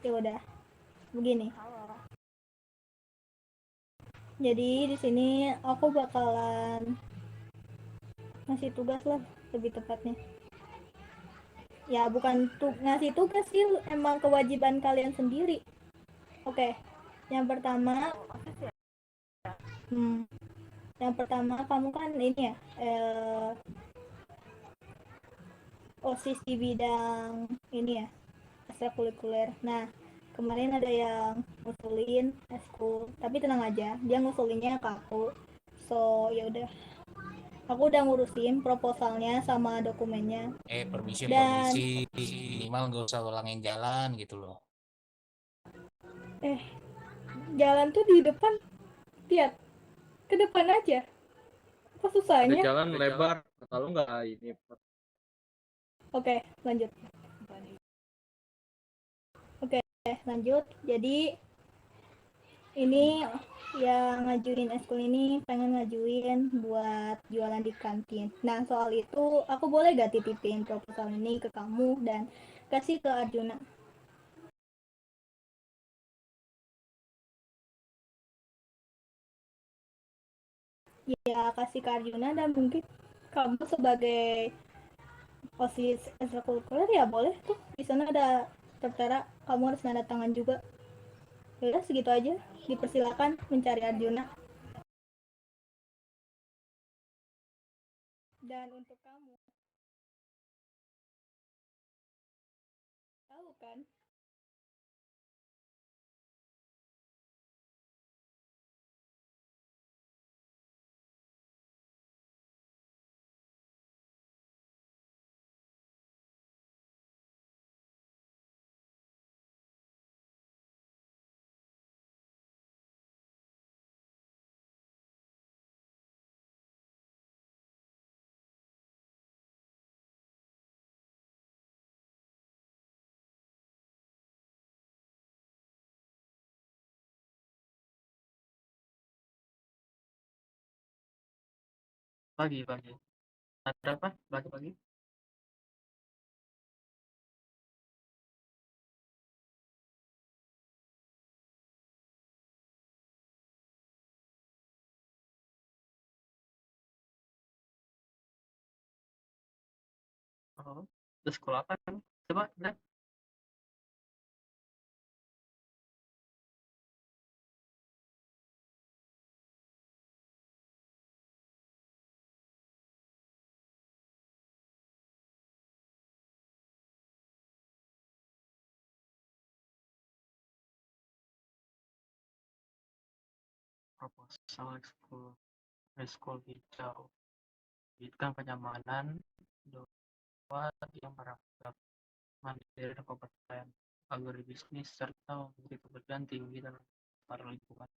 Ya udah, begini. Jadi di sini aku bakalan ngasih tugas lah, lebih tepatnya. Ya bukan ngasih tugas sih, emang kewajiban kalian sendiri. Oke, yang pertama, hmm, yang pertama kamu kan ini ya, OSIS di bidang ini ya, ekstrakurikuler. Nah, kemarin ada yang ngusulin eskul, tapi tenang aja, dia ngusulinnya ke aku. So, ya udah, aku udah ngurusin proposalnya sama dokumennya. Permisi, Dan permisi. Minimal nggak usah ulangin jalan gitu loh. eh jalan tuh di depan, lihat ke depan aja. Apa Ada susahnya? jalan lebar, kalau nggak ini. Oke, lanjut. Oke, lanjut. Jadi ini yang ngajuin eskul ini pengen ngajuin buat jualan di kantin. Nah, soal itu aku boleh gak titipin proposal ini ke kamu dan kasih ke Arjuna? Ya, kasih ke Arjuna, dan mungkin kamu sebagai OSIS ekstrakurikuler ya boleh tuh. Di sana ada tertera kamu harus tanda tangan juga. Ya segitu aja. Dipersilakan mencari Arjuna. Dan untuk kamu, tahu kan Pagi-pagi. Ada apa? Pagi-pagi. Oh, terus sekolah apa? Coba lihat. Proposal ekskul hijau. Bidang kenyamanan, dua yang merakam mandiri dan kompeten, agribisnis, serta memiliki kebersihan tinggi dalam lingkungan.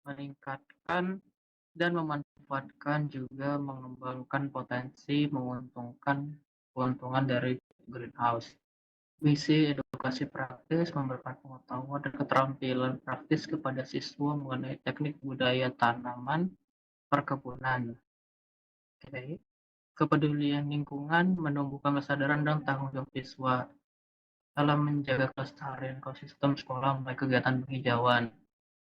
Meningkatkan dan memanfaatkan juga mengembangkan potensi menguntungkan keuntungan dari greenhouse. Misi edukasi praktis memberikan pengetahuan dan keterampilan praktis kepada siswa mengenai teknik budaya tanaman perkebunan. Oke. Kepedulian lingkungan menumbuhkan kesadaran dan tanggung jawab siswa dalam menjaga kelestarian ekosistem sekolah melalui kegiatan penghijauan.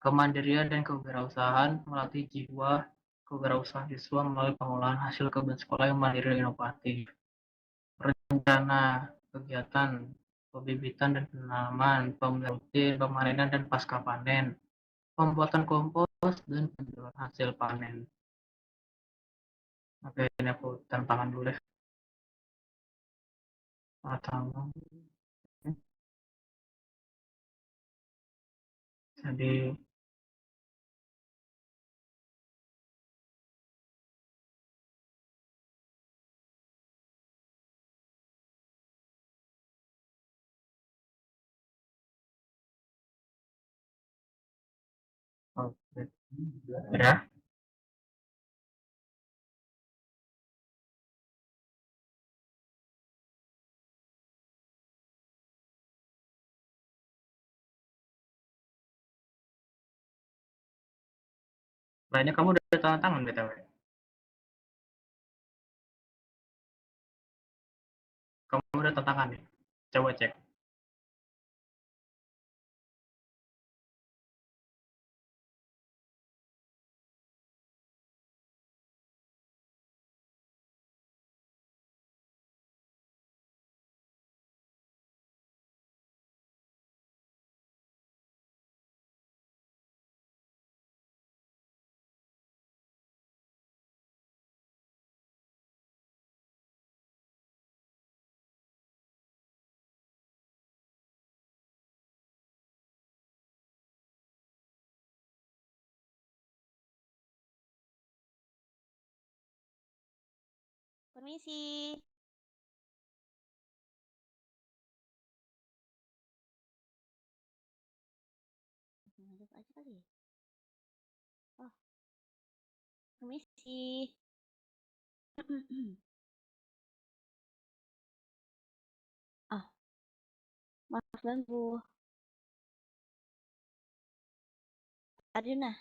Kemandirian dan kewirausahaan melatih jiwa kewirausahaan siswa melalui pengolahan hasil kebun sekolah yang mandiri dan inovatif. Rencana kegiatan pembibitan dan penanaman, pemeliharaan rutin, pemanenan dan pasca panen, pembuatan kompos dan penjualan hasil panen. Oke, ini aku tantangan dulu deh. Tantangan. Jadi oke. Ya, lainnya kamu udah tanda tangan BTW. Kamu udah tanda tangan ya? Coba cek. Permisi. Lanjut aja kali ya. Oh, permisi. Ah, maaf ganggu. Arjuna,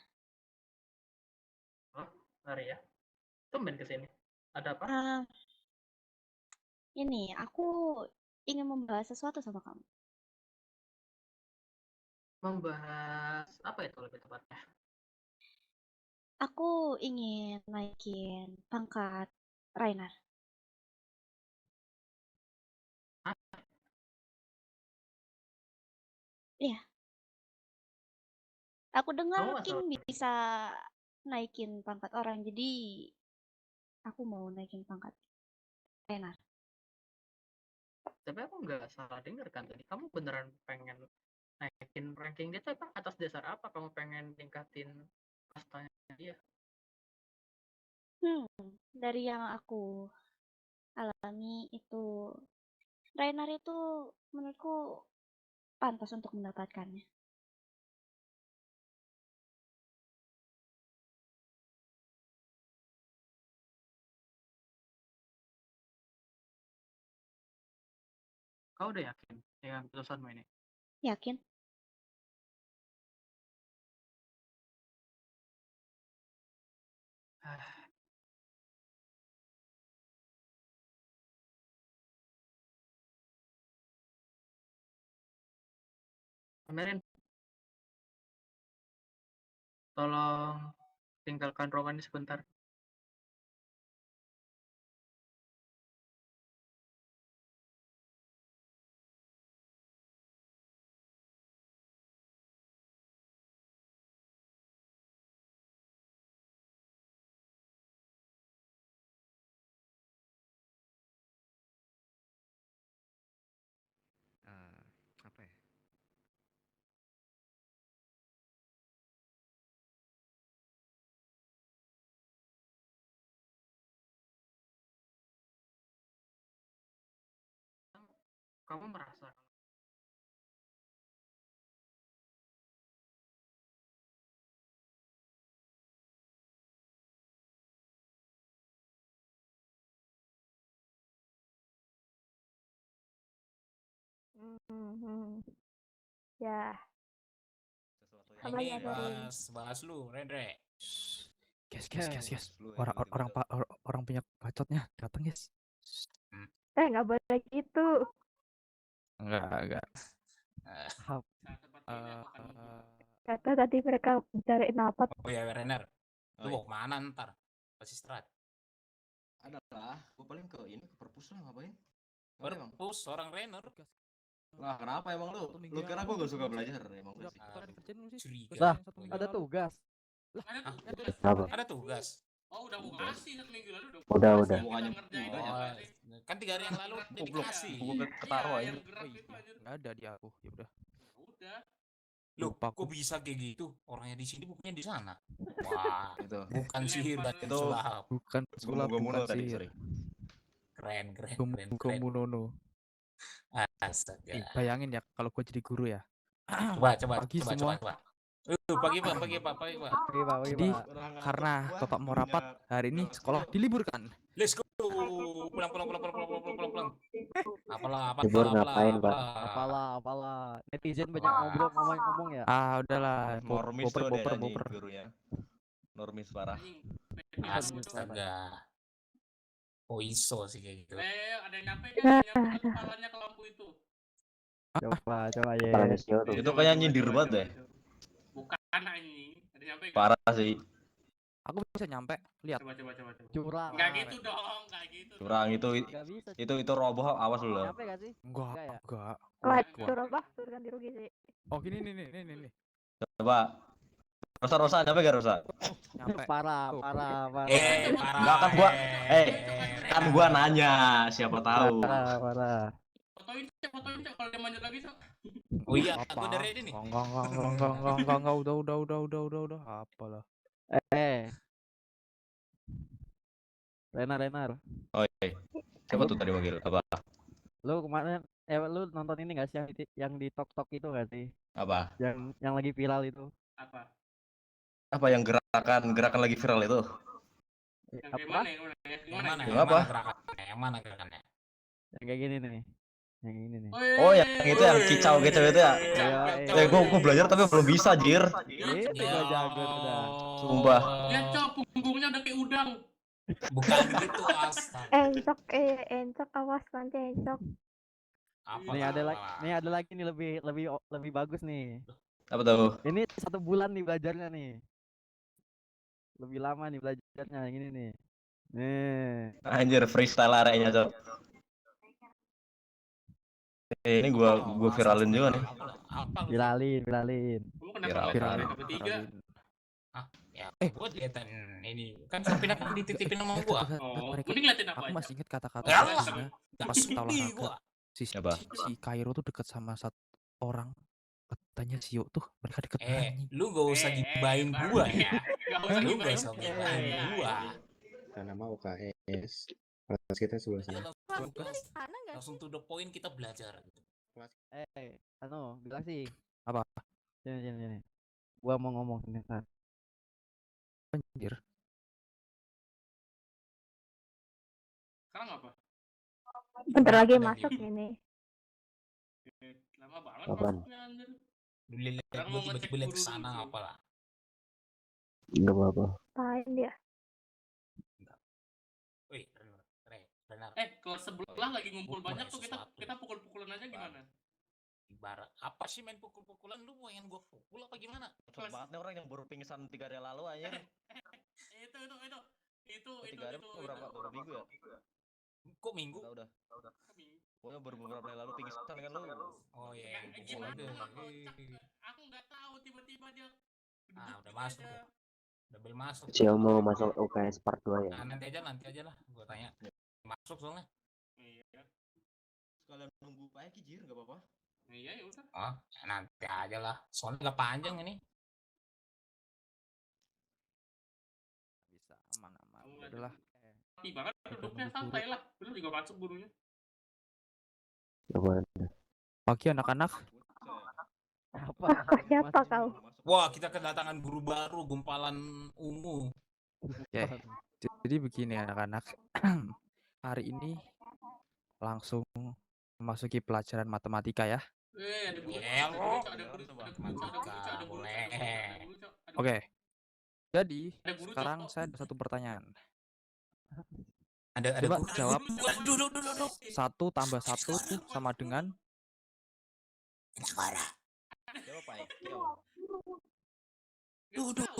Oh, Mari ya. Tumben kesini. Ada apa? ini aku ingin membahas sesuatu sama kamu. Membahas apa itu lebih tepatnya? Aku ingin naikin pangkat Rainer. Hah? Iya. Aku dengar Kamu King masalah? bisa naikin pangkat orang, jadi aku mau naikin pangkat Rainer. Tapi aku nggak salah dengar kan tadi. Kamu beneran pengen naikin ranking dia tuh emang atas dasar apa kamu pengen tingkatin kastanya dia? Dari yang aku alami itu, Rainer itu menurutku pantas untuk mendapatkannya. Kau udah yakin dengan keputusanmu ini? Yakin? Kemarin tolong tinggalkan ruangan ini sebentar. Apa ya? Kamu merasa Ya, Sesuatu Apa Ini yang ngajarin? bahas lu, Rendre. Guys. Lu ya Orang tiba-tiba orang datang. orang punya bacotnya datang, guys. Nggak boleh gitu. Enggak. Eh, Kata tadi mereka bicarain apa? oh ya, Renner. Lu Oh, mau kemana ntar? Pasti strat. adalah gue paling ke ini ke perpus lah ngapain? Ngapain emang? Perpus seorang Renner. Nah, kenapa emang lu? Satu minggu Lu yang kira lalu gue gak belum suka sih? belajar emang Udah sih. pernah dikerjain belum sih? Curiga. Lah, Oh, iya. ada tugas. Hah? Apa? Ada tugas. Oh, udah gua kasih 1 minggu lalu Udah. Bukannya ngerjain udah ya? Oh, kan 3 hari yang lalu udah Goblok. dikasih. Gue ketawa yang ini. gerak Oh itu iya, anjir. nggak ada di aku. Ya udah. Udah. Loh, Lupa kok aku. bisa kayak gitu? Orangnya di sini bukannya di sana. Wah, Itu. bukan sihir dan Itu- sulap. Bukan sulap, Gomu-gomu bukan tadi, sihir. sorry. Keren. Gomunono. Astaga. Bayangin ya kalau gue jadi guru ya. Coba. Pagi semua. Pagi Pak. Jadi karena bapak mau rapat hari ini sekolah diliburkan. Let's go. Pulang. Apalah. Libur ngapain, Pak? Apalah. Netizen banyak ngomong ya. Udahlah. Normis tuh deh anjing Boper. gurunya. Normis parah. Anjing, Astaga. Oh iso sih kayak gitu. ada yang nyampe kan? Nyampe kepalanya ke lampu itu. Coba ya. Kepalanya Sio tuh. Itu kayak nyindir banget deh. Bukan anjing. Ada nyampe kan? Parah sih. Aku bisa nyampe. Lihat. Coba. Curang. Enggak gitu dong, enggak gitu. Curang itu Gak bisa. itu roboh, awas lu lah. Nyampe gak sih? Enggak. Wah, Gua. turun apa? Turun ganti rugi sih. Oh gini nih. Coba. Rosa nyampe gak Rosa? Nyampe. Parah. Parah. Enggak kan gua kan gua nanya, siapa tahu. Parah. Fotoin Cok, kalau dia manjat lagi Cok. Oh iya, Apa? aku udah ready nih. Enggak. Udah. Apalah. Renar. Oh iya. Siapa tuh tadi manggil? Apa? Lu kemarin lu nonton ini gak sih yang di Tok itu gak sih? Apa? Yang lagi viral itu. Apa? Apa yang gerakan lagi viral itu? Yang kayak Apa? mana? Yang mana? Yang Yang mana? mana? Yang apa? Gerakannya? Yang mana gerakannya? Yang kayak gini nih. Yang ini nih. Oh yang itu yang kicau itu ya? Iya, Gua belajar tapi belum bisa, Jir. Itu gua jago udah. Sumpah. Ya cok, punggungnya udah kayak udang. Bukan gitu, astaga. Encok awas nanti encok. Apa Nih ada lagi nih lebih bagus nih. Apa tuh? Ini 1 bulan nih belajarnya nih. Lebih lama nih belajarnya yang ini nih. Nih. Anjir freestyle areknya, Cok. Ini gua viralin juga nih. Apa lu? Viralin. Kamu kenapa Viral. ngeliatin bertiga? Ya, gua liatan ini. Kan Sapina kan dititipin sama gua. Oh, Mereka- ini ngeliatin apa Aku aja? masih ingat kata-kata Ya Asna Allah. pas setelah Sedih olahraga. gua. Siapa? Si Kairo tuh deket sama satu orang. Katanya Sio tuh mereka deket Eh, anjing. lu gak usah gibain gua ya. Gak usah Lu gibain. gak usah gibain gua. Nama UKS. Kelas kita sebelah Ayo sana. langsung to the point kita belajar. Bilang sih. Apa? Sini. Gua mau ngomong sebentar. Anjir. Sekarang apa? Bentar lagi Ada masuk di- ini. Lama banget Apaan? masuknya anjir. Lu lihat Sekarang gua mau ngecek tiba-tiba lihat guru kesana dulu. apalah. Enggak apa-apa. Apain dia? Wih, benar. Kelas sebelah lagi ngumpul Gua banyak punya tuh sesuatu. kita pukul-pukulan aja gimana? Ibarat apa sih main pukul-pukulan, lu mau yang gua pukul apa gimana? Cepet banget nih orang yang baru pingsan 3 hari lalu anjir. Itu 3 hari berapa minggu ya? Kok minggu? Udah. Pokoknya baru beberapa hari lalu pingsan kan lu. Oh iya, yang pukul Gimana? itu. Aku nggak tahu tiba-tiba dia Ah, udah masuk tuh. Udah bel masuk. Cio mau masuk UKS part 2 ya. Nah, nanti aja lah gua tanya. Masuk soalnya. Iya. Sekalian nunggu Pak Eki, Jir, enggak apa-apa. Iya ya udah. Oh, nanti aja lah. Soalnya gak panjang ini. Bisa aman-aman. Kamu Udahlah. Rapi banget duduknya, santai lah. Belum juga masuk gurunya. Apa? Pagi anak-anak. Apa? Siapa kau? Wah, kita kedatangan guru baru, gumpalan ungu. Ya. Jadi begini anak-anak. Hari ini langsung memasuki pelajaran matematika ya. Ada guru. Ya, Ada lo. guru, ada guru, ada guru, Boleh. Oke. Jadi Ada guru, Cok. sekarang saya ada satu pertanyaan. Ada Coba guru, ada jawab. guru. Duduk. 1 tambah 1 sama dengan Sekarang. Siapa Pak Eki? Duduk.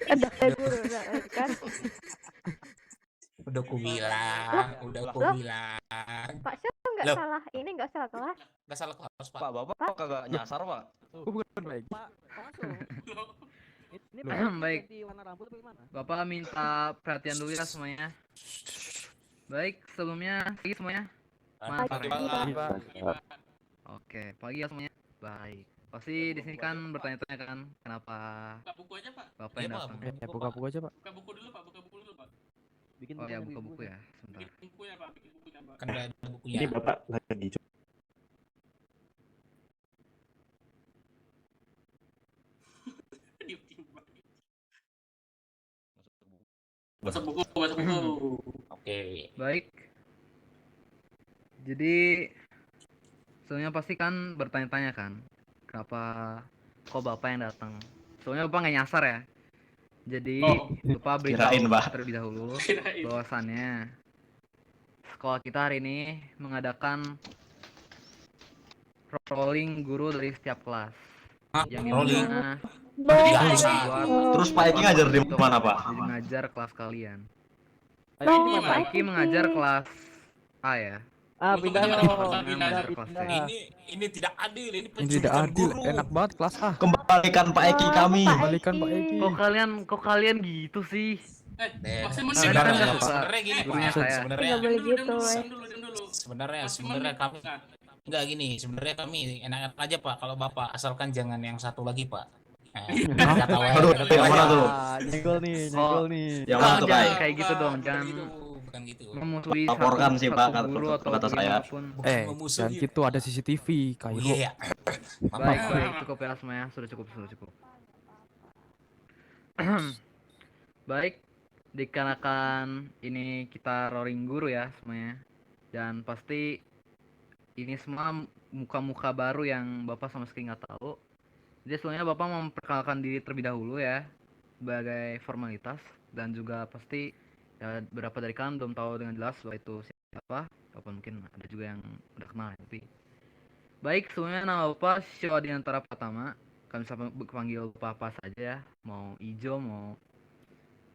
Ada kayak guru kan? Udah ku bilang. Pak Syah nggak Loh. salah ini nggak salah kelas. Gak salah kelas, Pak. Pak, Bapak kagak nyasar, Pak. bukan baik. Pak, langsung. Ini Loh. Pak Baik. ganti warna rambut apa gimana? Bapak minta perhatian dulu ya semuanya. Baik, sebelumnya pagi semuanya. Mantap, Pagi, Pak. Pak. Oke, pagi ya semuanya. Baik. Pasti di sini kan bertanya-tanya kan kenapa Buka buku aja, Pak. Bapak Iya, yang Pak, datang. Ya buka-buka aja, Pak. Buka buku dulu, Pak. Buka buku dulu, Pak. Bikin Oh ya, bukunya buka di buku ya, sebentar. Bikin bukunya, Pak. Bikin bukunya, Pak. Kan udah ada bukunya. Ini Bapak lagi Diem-diem, Pak. Masuk buku. Masuk buku. Oke. Baik. Jadi soalnya pasti kan bertanya-tanya kan kenapa kok Bapak yang datang. Soalnya Bapak nggak nyasar ya. Jadi Oh. Bapak Kirain, beritahu Pak. terlebih dahulu Kirain. bahwasannya sekolah kita hari ini mengadakan rolling guru dari setiap kelas. Hah? Yang Rolling? dimana Biasa. Terus Pak Eki ngajar di untuk mana, Pak? jadi ngajar kelas kalian. Ayo, Loh, gimana? Pak Eki mengajar kelas A ya. Pindah Untuk dong. menjadi Pindah, kelasnya. pindah. Ini tidak adil, ini Ini tidak penculikan adil. guru. Enak banget kelas A. Kembalikan Pak Eki kami. Kembalikan Pak Eki. Kok kalian gitu sih? Maksimal Sebenarnya, Kan nggak suka sebenarnya gini, gurunya Pak. saya. Sebenarnya, Nggak boleh gitu, sebenarnya kami enggak gini. Sebenarnya kami enak-enak aja, Pak. Kalau Bapak asalkan jangan yang satu lagi, Pak. Nggak tahu ya. Aduh, nggak tahu yang mana ya. tuh? Nyenggol nih, Oh. nyenggol nih. Yang mana tuh, jangan Kai? kayak gitu dong, Bukan jangan gitu, bukan gitu. memusuhi Laporkan sih, Pak, satu guru kalau atau kata saya. bagaimanapun. Bukan Jangan memusuhi. gitu, ada CCTV, Oh Kairo. iya ya. Maaf, Baik, maaf. baik, cukup ya semuanya, sudah cukup, sudah cukup. Baik, dikarenakan ini kita roaring guru ya semuanya, dan pasti ini semua muka-muka baru yang Bapak sama sekali nggak tahu. Jadi sebelumnya Bapak memperkenalkan diri terlebih dahulu ya, sebagai formalitas, dan juga pasti ya beberapa dari kalian belum tahu dengan jelas bahwa itu siapa, walaupun mungkin ada juga yang udah kenal ya, tapi baik, sebelumnya nama Bapak Sio Adiantara Pratama. Kami bisa panggil Bapak apa saja ya, mau Ijo, mau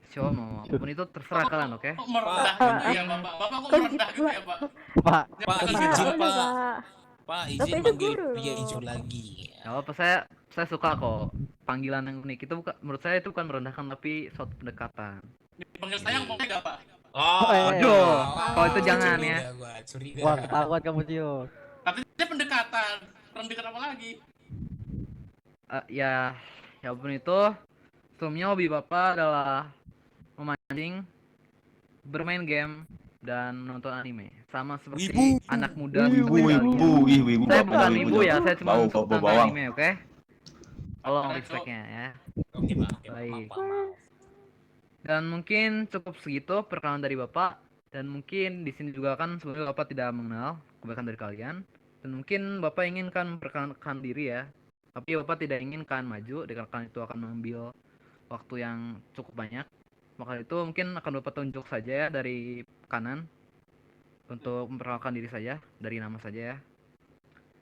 Sio, mau apapun itu terserah kalian, oke? Kok merendah gitu ya Bapak? Bapak kok merendah gitu ya Pak? Pak, Pak, Jangan izin gitu, Pak. Pak. Pak, Bapak izin itu manggil guru dia loh. hijau lagi. Gak apa, saya suka kok panggilan yang unik itu, bukan, menurut saya itu bukan merendahkan tapi suatu pendekatan. Dipanggil sayang boleh gak Pak? Oh, Aduh, kalau itu jangan curiga ya. gua, curiga. wah ketahuan kamu Cio. Katanya pendekatan. Pendekatan apa lagi? Ya apapun itu, sebelumnya hobi Bapak adalah memancing, bermain game, dan menonton anime. Sama seperti Wibu. anak muda Wibu, seperti wibu, kalian. wibu. Saya Bapak, bukan wibu, ibu ya, saya cuma bau suka bawang. anime, oke? Tolong Parah, Cok. respectnya ya. Oke, Pak. Oke, Pak. Baik. Maaf, maaf. Dan mungkin cukup segitu perkenalan dari Bapak. Dan mungkin di sini juga kan sebenarnya Bapak tidak mengenal kebanyakan dari kalian. Dan mungkin Bapak inginkan memperkenalkan diri ya. Tapi Bapak tidak inginkan maju, dikarenakan itu akan mengambil waktu yang cukup banyak. Maka itu mungkin akan Bapak tunjuk saja ya dari kanan untuk memperkenalkan diri saja, dari nama saja ya.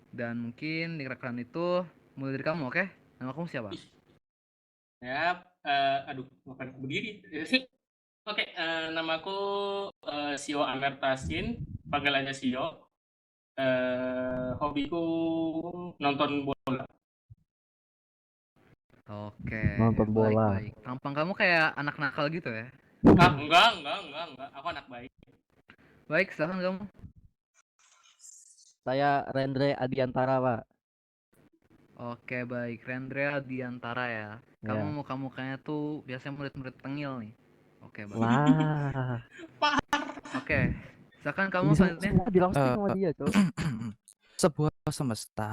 Dan mungkin dikarenakan itu mulai dari kamu, oke? Nama kamu siapa? Ya, aduh, bukan berdiri. Oke, namaku Sio Amer Tasin, panggil aja Sio. Hobiku nonton bola. Oke. Nonton bola. Baik. Tampang kamu kayak anak nakal gitu ya. Ah, enggak. Aku anak baik. Baik, silakan kamu. Saya Rendre Adiantara, Pak. Oke, baik. Rendra Diantara ya. Kamu muka-mukanya tuh biasanya murid-murid tengil nih. Oke, baik. Wah. Oke. Silakan kamu Ini selanjutnya. semua di-roasting sama dia, Cok. Sebuah semesta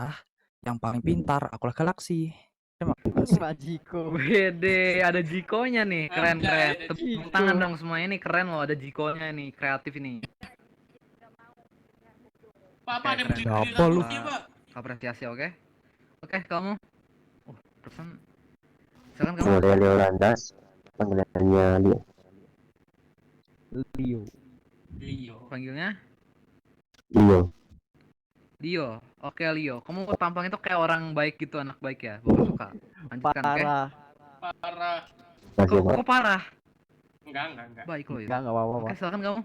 yang paling pintar, akulah galaksi. Terima kasih. Pak Jiko. Wede, ada Jikonya nih. Keren. Ada Tepuk Jiko. tangan dong semuanya nih, keren loh, ada Jikonya nih, kreatif ini. Pak, Oke, ada keren. berdiri Apa di lu? rambutnya, Pak. Apresiasi, oke? Oke, kamu. Oh, pesan. Silakan kamu. Kemudian Leo Landas, panggilannya Leo. Leo. Leo. Panggilnya Leo. Leo. Oke, Leo. Kamu tampang itu kayak orang baik gitu, anak baik ya. Bapak suka. Lanjutkan, oke? Parah. Parah. Masih Pak. Kok parah? Enggak. Baik loh itu. Enggak apa-apa, Oke, Pak. silakan kamu.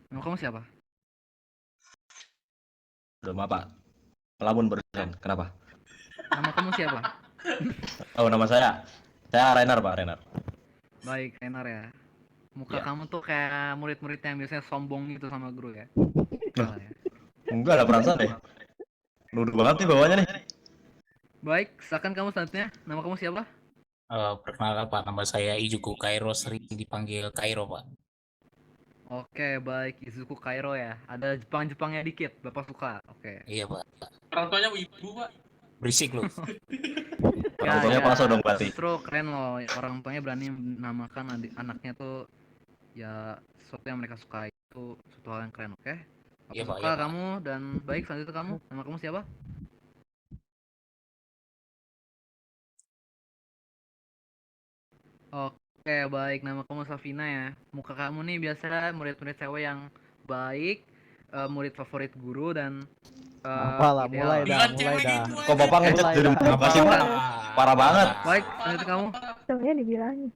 Nama kamu siapa? Udah maaf, Pak. Melamun barusan. Kenapa? Nama kamu siapa? Oh, nama saya. Saya Renar, Pak, Renar. Baik, Renar ya. Muka Ya. kamu tuh kayak murid-murid yang biasanya sombong gitu sama guru ya. Loh. Salah ya. Enggak ada perasaan deh. Nuduh banget nih bawahnya nih. Baik, silakan kamu selanjutnya. Nama kamu siapa? Perkenalkan Pak, nama saya Ijuku Kairo, sering dipanggil Kairo, Pak. Oke, baik. Izuku Kairo ya. Ada Jepang-Jepangnya dikit. Bapak suka. Oke. Iya, Pak. Orang tuanya ibu, Pak. Berisik lu. Orang tuanya palsu dong berarti. Justru keren loh. Orang tuanya berani menamakan anaknya tuh ya sesuatu yang mereka suka, itu suatu hal yang keren, oke? Aku Iya, Pak, suka iya, Pak. kamu, dan baik, selanjutnya kamu. Nama kamu siapa? Oke, baik. Nama kamu Safina ya. Muka kamu nih biasa murid-murid cewek yang baik, murid favorit guru, dan Apalah, ideal. mulai dah, Dengan mulai cewek dah. gitu Kok Bapak ngechat Mulai dari dah. apa sih, Pak? Parah banget. Baik, selanjutnya kamu. Sebenarnya dibilangin.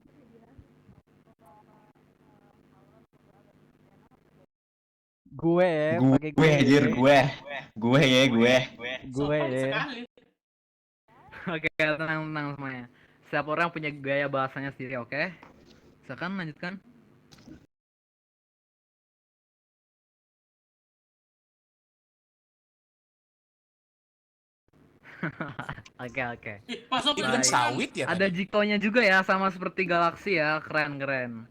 Gue, pakai Gue, anjir, gue. Gue. Gue Sopan ya. sekali. Oke, tenang semuanya. Setiap orang punya gaya bahasanya sendiri, oke? Silakan lanjutkan. Oke. Ih, masuk Dia bilang Baik. sawit ya Ada tadi. Jikonya juga ya, sama seperti Galaxy ya, keren.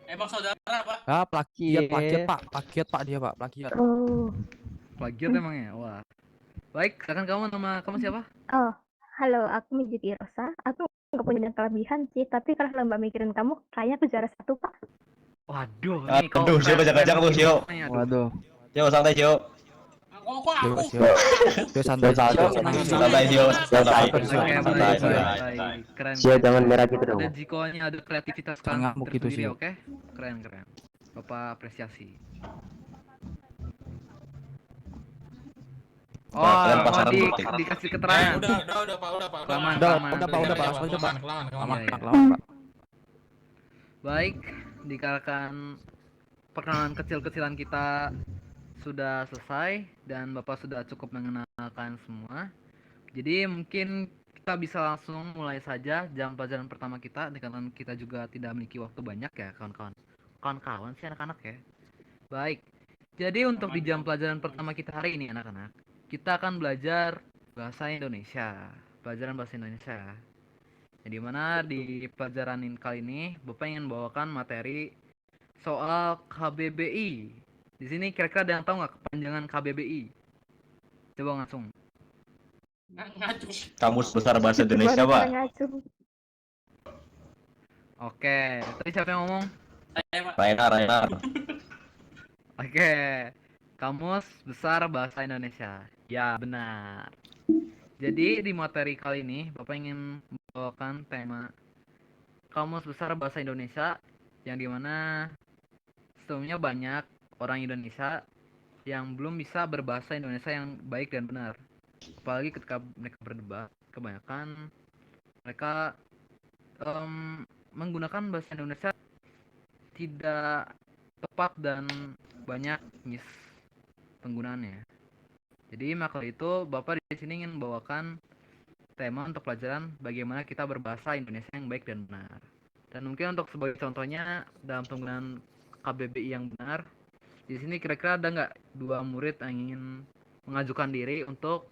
Emang saudara apa? Ah, plagiat Cie. plagiat Pak dia Pak, plagiat. Oh, Plagiat emangnya, wah. Baik, sekarang nama kamu siapa? oh, halo, aku Miziki Rosa. Aku nggak punya kelebihan sih, tapi kalau Mbak mikirin kamu, kayaknya aku juara 1, Pak. Waduh, Aduh, nih kau Sio, kacang-kacang tuh, Sio. Waduh. Sio, santai, Sio. Kok Yo, aku? yo santai. Santai, Sio. Santai. Oke, Santai. baik. Keren. Sio jangan merah gitu dong. Ada Jikonya, ada kreativitas Jangan ngamuk gitu, tersendiri, Sio. oke? Keren. Bapak apresiasi. Oh, Kalian mau pacaran berarti. dikasih keterangan. Udah Pak. Kelamaan, Udah, kelamaan. Pak, udah, Pak. Langsung aja, Pak. Kelamaan. Iya. Pak. Baik, dikarenakan perkenalan kecil-kecilan kita sudah selesai dan Bapak sudah cukup mengenalkan semua. Jadi mungkin kita bisa langsung mulai saja jam pelajaran pertama kita, karena kita juga tidak memiliki waktu banyak ya kawan-kawan. Kawan-kawan sih anak-anak ya. Baik, jadi untuk di jam pelajaran pertama kita hari ini anak-anak, kita akan belajar bahasa Indonesia. Pelajaran bahasa Indonesia. Yang dimana di pelajaran kali ini Bapak ingin bawakan materi soal KBBI. Di sini kira-kira ada yang tahu nggak kepanjangan KBBI? Coba langsung. Ngacu. Kamus Besar Bahasa Indonesia, Gimana Pak. cara ngacu? Oke, tadi siapa yang ngomong? Saya, Pak. Rainar. Oke, Kamus Besar Bahasa Indonesia. Ya, benar. Jadi di materi kali ini Bapak ingin membawakan tema Kamus Besar Bahasa Indonesia, yang dimana sebelumnya banyak orang Indonesia yang belum bisa berbahasa Indonesia yang baik dan benar. Apalagi ketika mereka berdebat, kebanyakan mereka menggunakan bahasa Indonesia tidak tepat dan banyak miss penggunaannya. Jadi maka itu Bapak di sini ingin membawakan tema untuk pelajaran bagaimana kita berbahasa Indonesia yang baik dan benar. Dan mungkin untuk sebagai contohnya dalam penggunaan KBBI yang benar, di sini kira-kira ada nggak dua murid yang ingin mengajukan diri untuk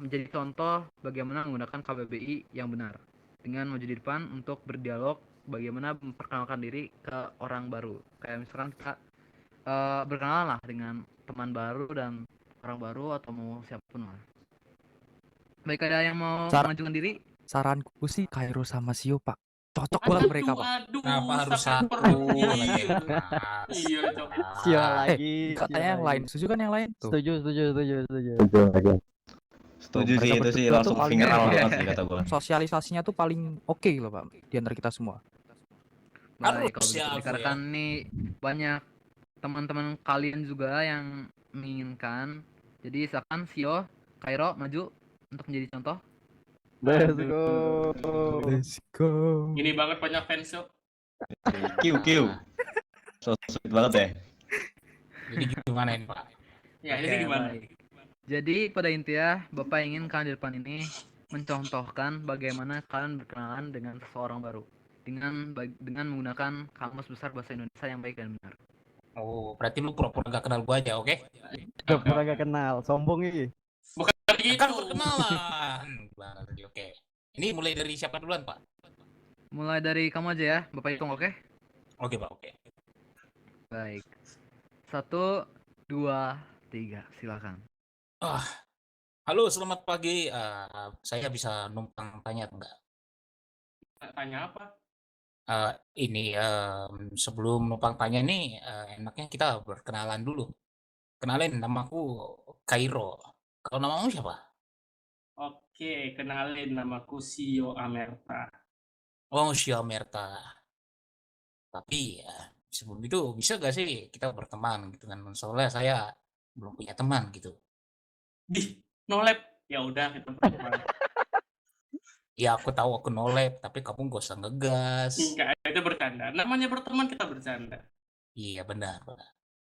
menjadi contoh bagaimana menggunakan KBBI yang benar, dengan maju di depan untuk berdialog bagaimana memperkenalkan diri ke orang baru. Kayak misalkan kita berkenalan lah dengan teman baru dan orang baru atau mau siapapun lah. Baik, ada yang mau mengajukan diri? Saranku sih Kairo sama Sio Pak. Cocok banget mereka Pak. Aduh, Kenapa harus sampai satu perut. lagi? Iya, Cok. Sio lagi. Katanya yang lain, setuju kan yang lain tuh? Setuju. Setuju sih, Mereka itu sih berdua tuh langsung paling- finger out banget sih kata gua. Sosialisasinya tuh paling oke loh Pak di antara kita semua. Baik, kalau Harus begitu ya, aku dikarenakan nih banyak teman-teman kalian juga yang menginginkan. Jadi silakan Sio, Kairo maju untuk menjadi contoh. Let's go. Let's go. Ini banget banyak fans, Cok. Kiu. So sweet banget ya. Jadi gimana ini Pak? Ya, Oke, jadi gimana? baik. Jadi pada intinya Bapak ingin kalian di depan ini mencontohkan bagaimana kalian berkenalan dengan seseorang baru dengan menggunakan kamus besar bahasa Indonesia yang baik dan benar. Oh, berarti lu pura-pura gak kenal gua aja, oke? Udah pernah gak kenal, sombong ini. Bukan gitu. Kan perkenalan. Gimana tadi, oke. Ini mulai dari siapa duluan, Pak? Mulai dari kamu aja ya, Bapak hitung, oke? Oke, Pak, oke. Baik. 1, 2, 3, silakan. Halo, selamat pagi. Saya bisa numpang tanya enggak? Tanya apa? Sebelum numpang tanya nih, enaknya kita berkenalan dulu. Kenalin, namaku Kairo. Kalau namamu siapa? Oke, kenalin, namaku Sio Amerta. Oh, Merta. Tapi sebelum itu bisa gak sih kita berteman gitu kan? Soalnya saya belum punya teman gitu. Di nolep. Ya udah, kita berteman. Ya aku tahu aku nolep, tapi kamu gak usah ngegas. Enggak, itu bercanda. Namanya berteman, kita bercanda. Iya benar.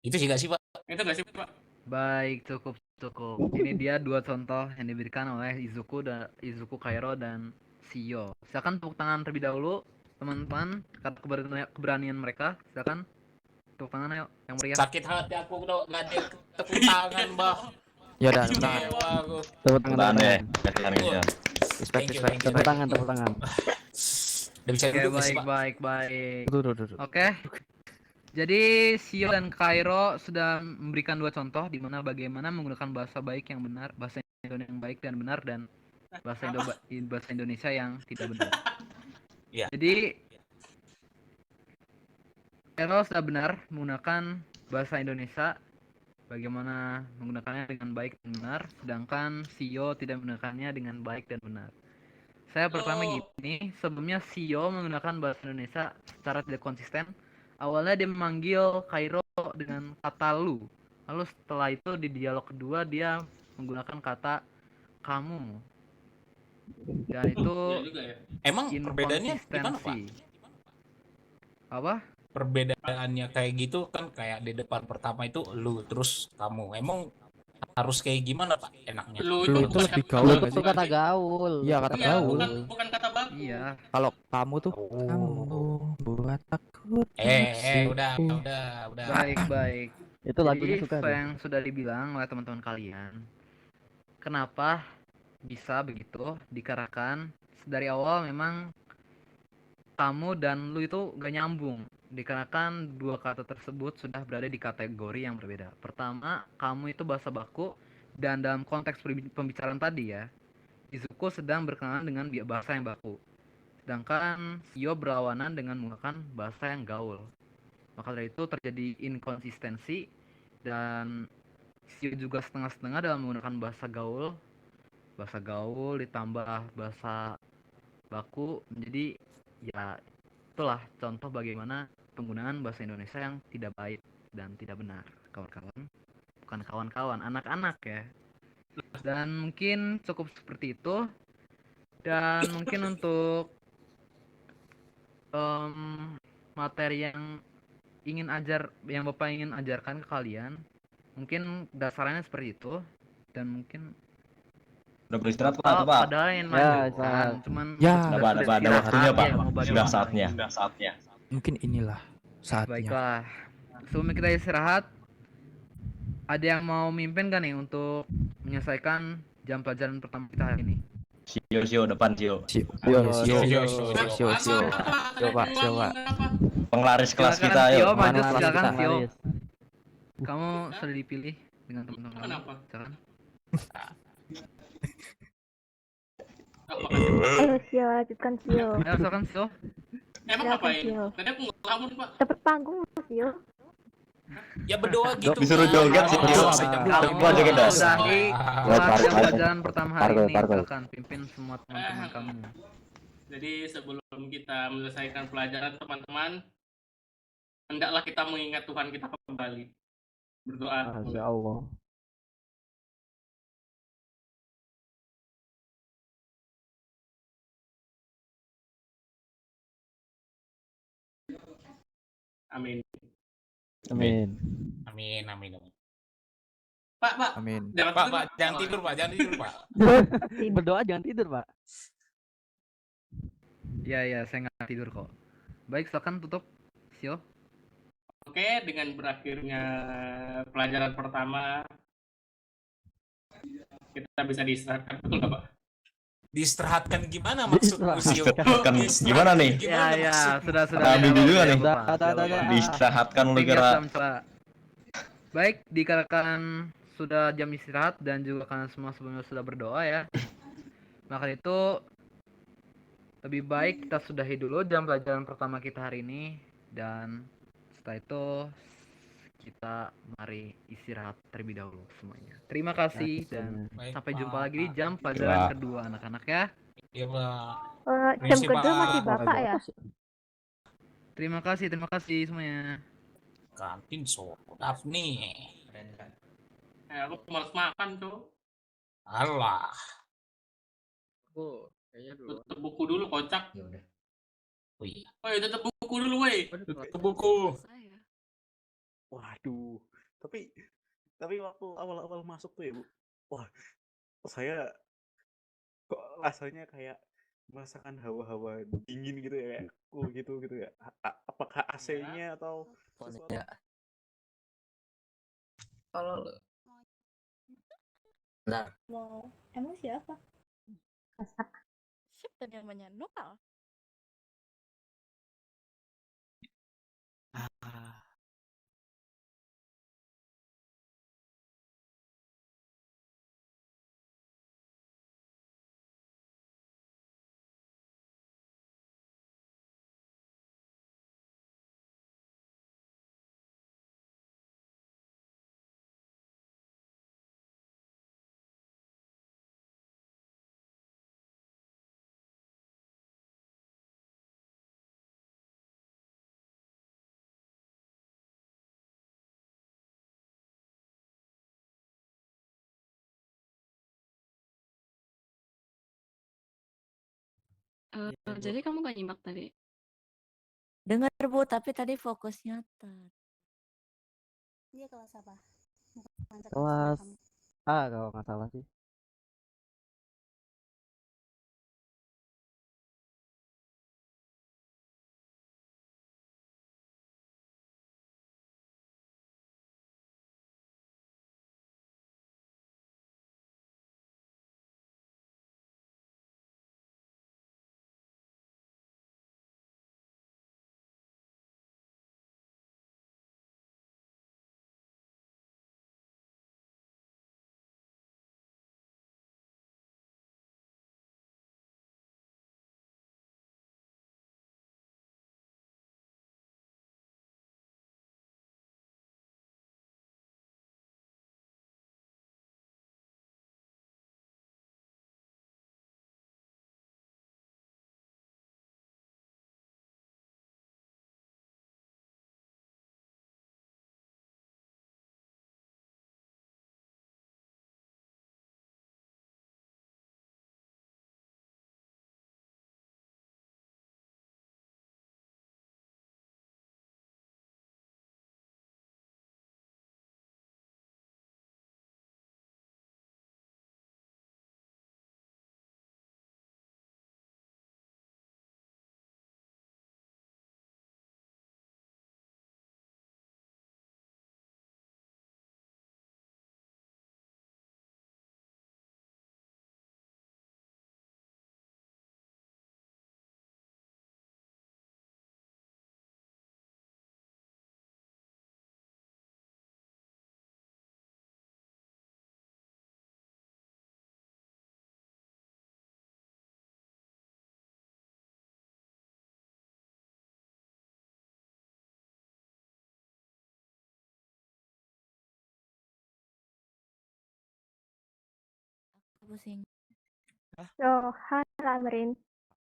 Itu sih gak sih Pak? Itu gak sih, Pak? Baik, cukup. Ini dia dua contoh yang diberikan oleh Izuku Kairo dan Sio. Silakan tepuk tangan terlebih dahulu, teman-teman, kata keberanian mereka. Silakan tepuk tangan ayo yang meriah. Sakit hati aku udah gak ada tepuk tangan, Mbak. Ya udah, tepuk tangan. Wah, Tepuk tangan, Tahan tepuk deh. tangan. wah, Respect, thank you, respect. thank you. Tepuk tangan, tepuk tangan. Udah bisa Oke, duduk nggak sih, baik, Pak? baik, baik. Duduk. Oke. Jadi Sio dan Kairo sudah memberikan dua contoh di mana bagaimana menggunakan bahasa baik yang benar, bahasa Indonesia yang baik dan benar, dan bahasa Indonesia yang tidak benar. Iya. Jadi Kairo sudah benar menggunakan bahasa Indonesia, bagaimana menggunakannya dengan baik dan benar, sedangkan Sio tidak menggunakannya dengan baik dan benar. Saya pertama gini, sebelumnya Sio menggunakan bahasa Indonesia secara tidak konsisten. Awalnya dia memanggil Kairo dengan kata lu. Lalu setelah itu di dialog kedua dia menggunakan kata kamu. Dan itu Iya juga ya. Emang perbedaannya gimana, Pak? inkonsistensi. Apa? Perbedaannya kayak gitu kan, kayak di depan pertama itu lu, terus kamu. Emang harus kayak gimana, Pak, enaknya? Lu Lu itu itu bukan lebih kata gaul Lu nggak itu sih? kata gaul. Iya, kata Iya, gaul. bukan kata baku. Iya. Kalau kamu tuh kamu buat aku Udah. Baik, baik. Itu lagunya Jadi suka deh. yang sudah dibilang oleh teman-teman kalian, kenapa bisa begitu dikarenakan dari awal memang kamu dan lu itu gak nyambung, dikarenakan dua kata tersebut sudah berada di kategori yang berbeda. Pertama, kamu itu bahasa baku, dan dalam konteks pembicaraan tadi ya, Izuku sedang berkenalan dengan bahasa yang baku, sedangkan Sio berlawanan dengan menggunakan bahasa yang gaul. Maka dari itu terjadi inkonsistensi, dan Sio juga setengah-setengah dalam menggunakan bahasa gaul ditambah bahasa baku, menjadi ya itulah contoh bagaimana penggunaan bahasa Indonesia yang tidak baik dan tidak benar, kawan-kawan. Bukan kawan-kawan, anak-anak ya. Dan mungkin cukup seperti itu. Dan mungkin untuk materi yang Bapak ingin ajarkan ke kalian, mungkin dasarnya seperti itu. Dan mungkin Udah beristirahat lah tuh, Pak. padahal yang Ya, lanjutkan, istirahat. cuman Ya. Ada istirahat waktunya, aja, Pak. mau bagaimana Sudah saatnya. lagi. Mungkin inilah saatnya. Baiklah, sebelum kita istirahat, ada yang mau mimpin gak nih untuk menyelesaikan jam pelajaran pertama kita hari ini? Sio depan, Sio. Sio, Pak. Penglaris kelas Silakan, kita, Sio, ayo. maju, Mana silakan, kita? Sio. Laris. Kamu sudah dipilih dengan teman-teman kamu. Kenapa? Silakan. Apa? Ayo Sio, lanjutkan Sio. Ayo, silakan, Sio. Emang Silakan, ngapain? Sio. Tadi aku nggak tahu nih, Pak. Dapat panggung Sio. Ya berdoa gitu. Disuruh joget sih, Berdoa, Sio. berdoa. Gua joget dah. Sudahi Buat kelas jam parkour. pelajaran pertama hari Parkour, ini. parkour. Silakan pimpin semua teman-teman kamu. Jadi sebelum kita menyelesaikan pelajaran, teman-teman, hendaklah kita mengingat Tuhan kita kembali. Berdoa. Masya Allah. Amin. Amin. Amin. Pak. Amin. Pak, jangan tidur, Pak. Berdoa jangan tidur, Pak. Ya, saya nggak tidur kok. Baik, silakan tutup, Sio. Oke, dengan berakhirnya pelajaran pertama, kita bisa diistirahatkan, betul nggak, Pak? Diistirahatkan gimana maksudmu, Sio? Diistirahatkan gimana nih? Ya, sudah. Ambil dulu kan nih? Dah. Diistirahatkan lu Tinggal kira. mencela. Baik, dikarenakan sudah jam istirahat dan juga karena semua sebelumnya sudah berdoa ya, maka itu lebih baik kita sudahi dulu jam pelajaran pertama kita hari ini, dan setelah itu kita mari istirahat terlebih dahulu semuanya. Terima kasih dan Baik, sampai Pak. jumpa lagi di jam pelajaran Pak. kedua anak-anak ya. Iya, Pak. Jam Permisi, kedua Pak. masih Bapak ya? Terima kasih semuanya. Kantin sodap nih. Aku malas makan, Cok. Alah. Tutup buku dulu, kocak. Oh iya. Woi, tutup buku dulu, woi. Tutup buku. Waduh, tapi waktu awal-awal masuk tuh ya, Bu. Wah, saya kok rasanya kayak merasakan hawa-hawa dingin gitu ya, kayak cool gitu ya. Apakah AC-nya atau sesuatu? Kalau Bentar. Mau emang siapa? Siapa namanya? Noel. Ah, Eh, iya, Bu. jadi kamu gak nyimak tadi? Dengar Bu, tapi tadi fokus nyatet. Dia kelas apa? Bukan sekelas sama Kelas kamu. A kalau nggak salah sih. Aku pusing. Oh, hai Ramrin.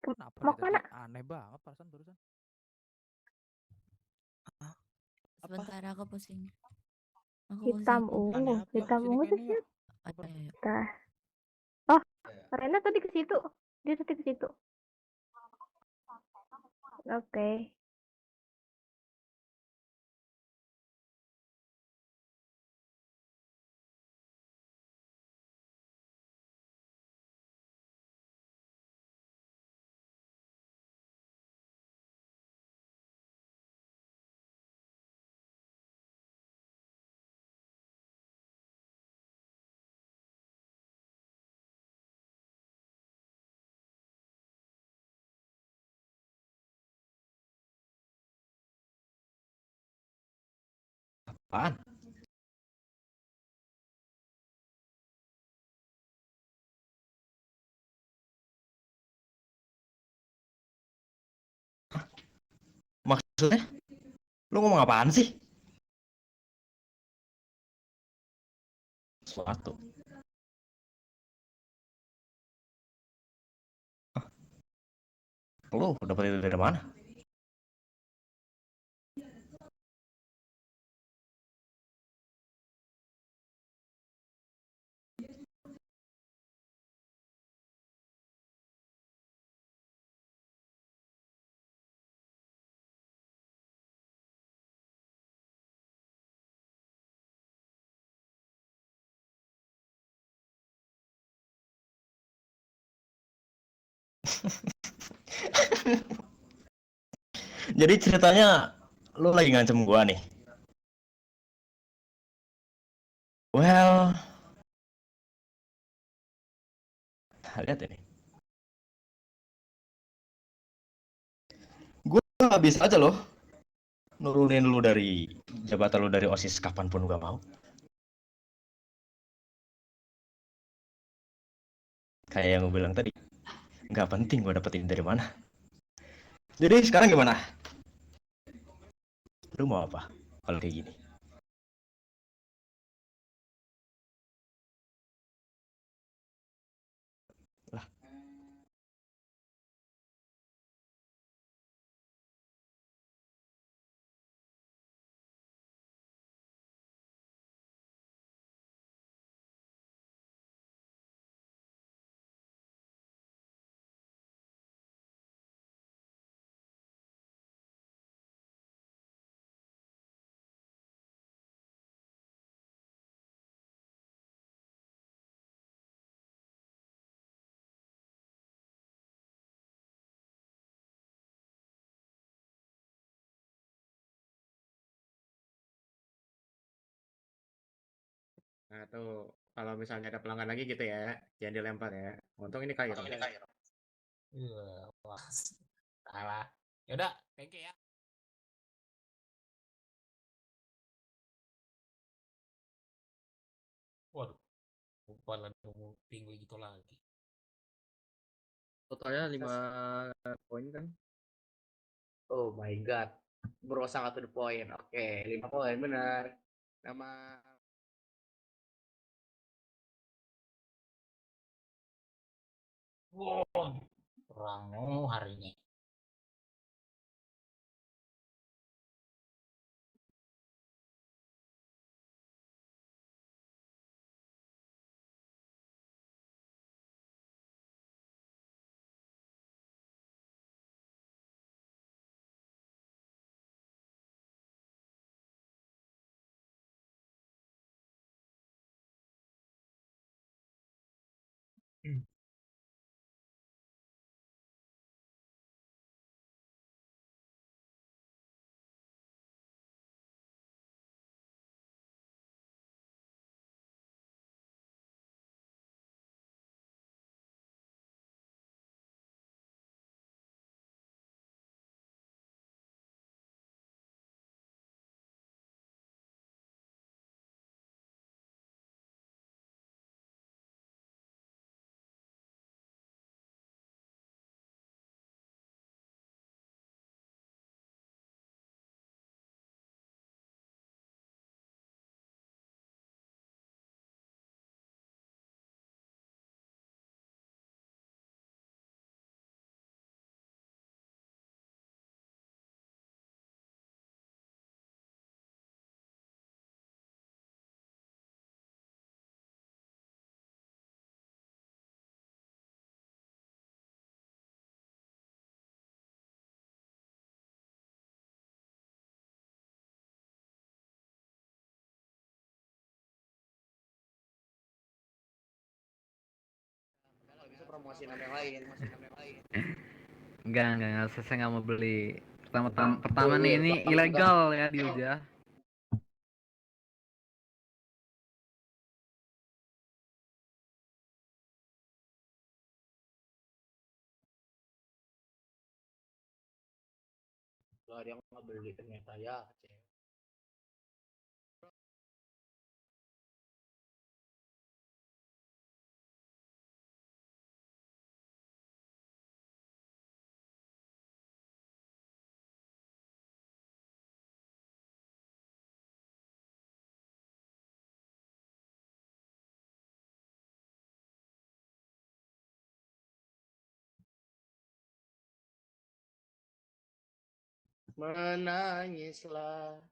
kenapa Mau dia tadi kemana? aneh banget perasaan barusan. Hah? Apa? Sebentar aku pusing. Aku Hitam pusing. Aneh ungu. apa? Hitam Sini ungu ke tuh ini yuk. siapa? Ayo, ayo. Dah. Oh, Rena tadi ke situ. Dia tadi ke situ. Oke. Apaan? Maksudnya? Lu ngomong apaan sih? Suatu. Lu dapet itu dari mana? Jadi ceritanya lu lagi ngancem gua nih. Well, Lihat ini. Gue nggak bisa aja loh nurunin lu dari jabatan lu dari OSIS kapanpun gua mau. Kayak yang gue bilang tadi, nggak penting gue dapetin dari mana. Jadi sekarang gimana? Lu mau apa kalau kayak gini? Lah, Nah, tuh kalau misalnya ada pelanggan lagi gitu ya, jangan dilempar ya. Untung ini Kairo. Wah, salah. Ya udah, thank you ya. Waduh, lupa lah tinggi gitu lagi. Totalnya 5 poin kan? Oh my god. Bro sangat to the point. Oke, 5 poin benar. Nama Wow, Rango hari ini. bisa promosi nama yang lain. Enggak, saya nggak mau beli. Pertama nih ini ilegal ya di Uja. Kalau ada yang nggak beli ternyata ya. Menangislah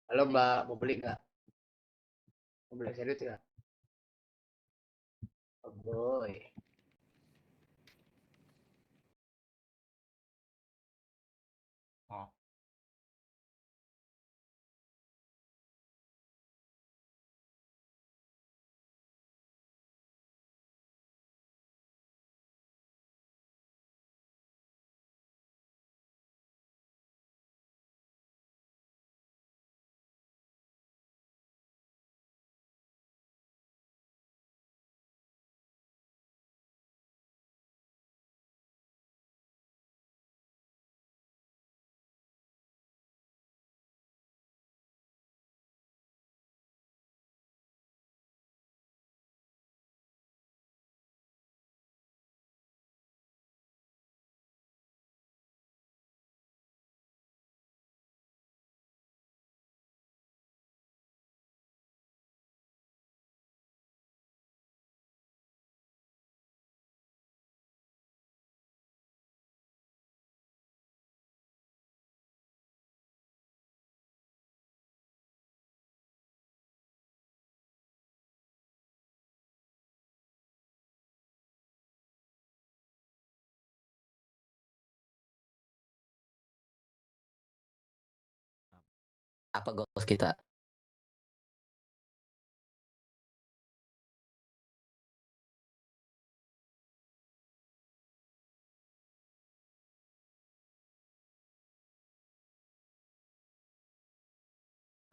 Halo Mbak, mau beli nggak? Mau beli serius nggak? Oh boy. Oh. Apa goals kita?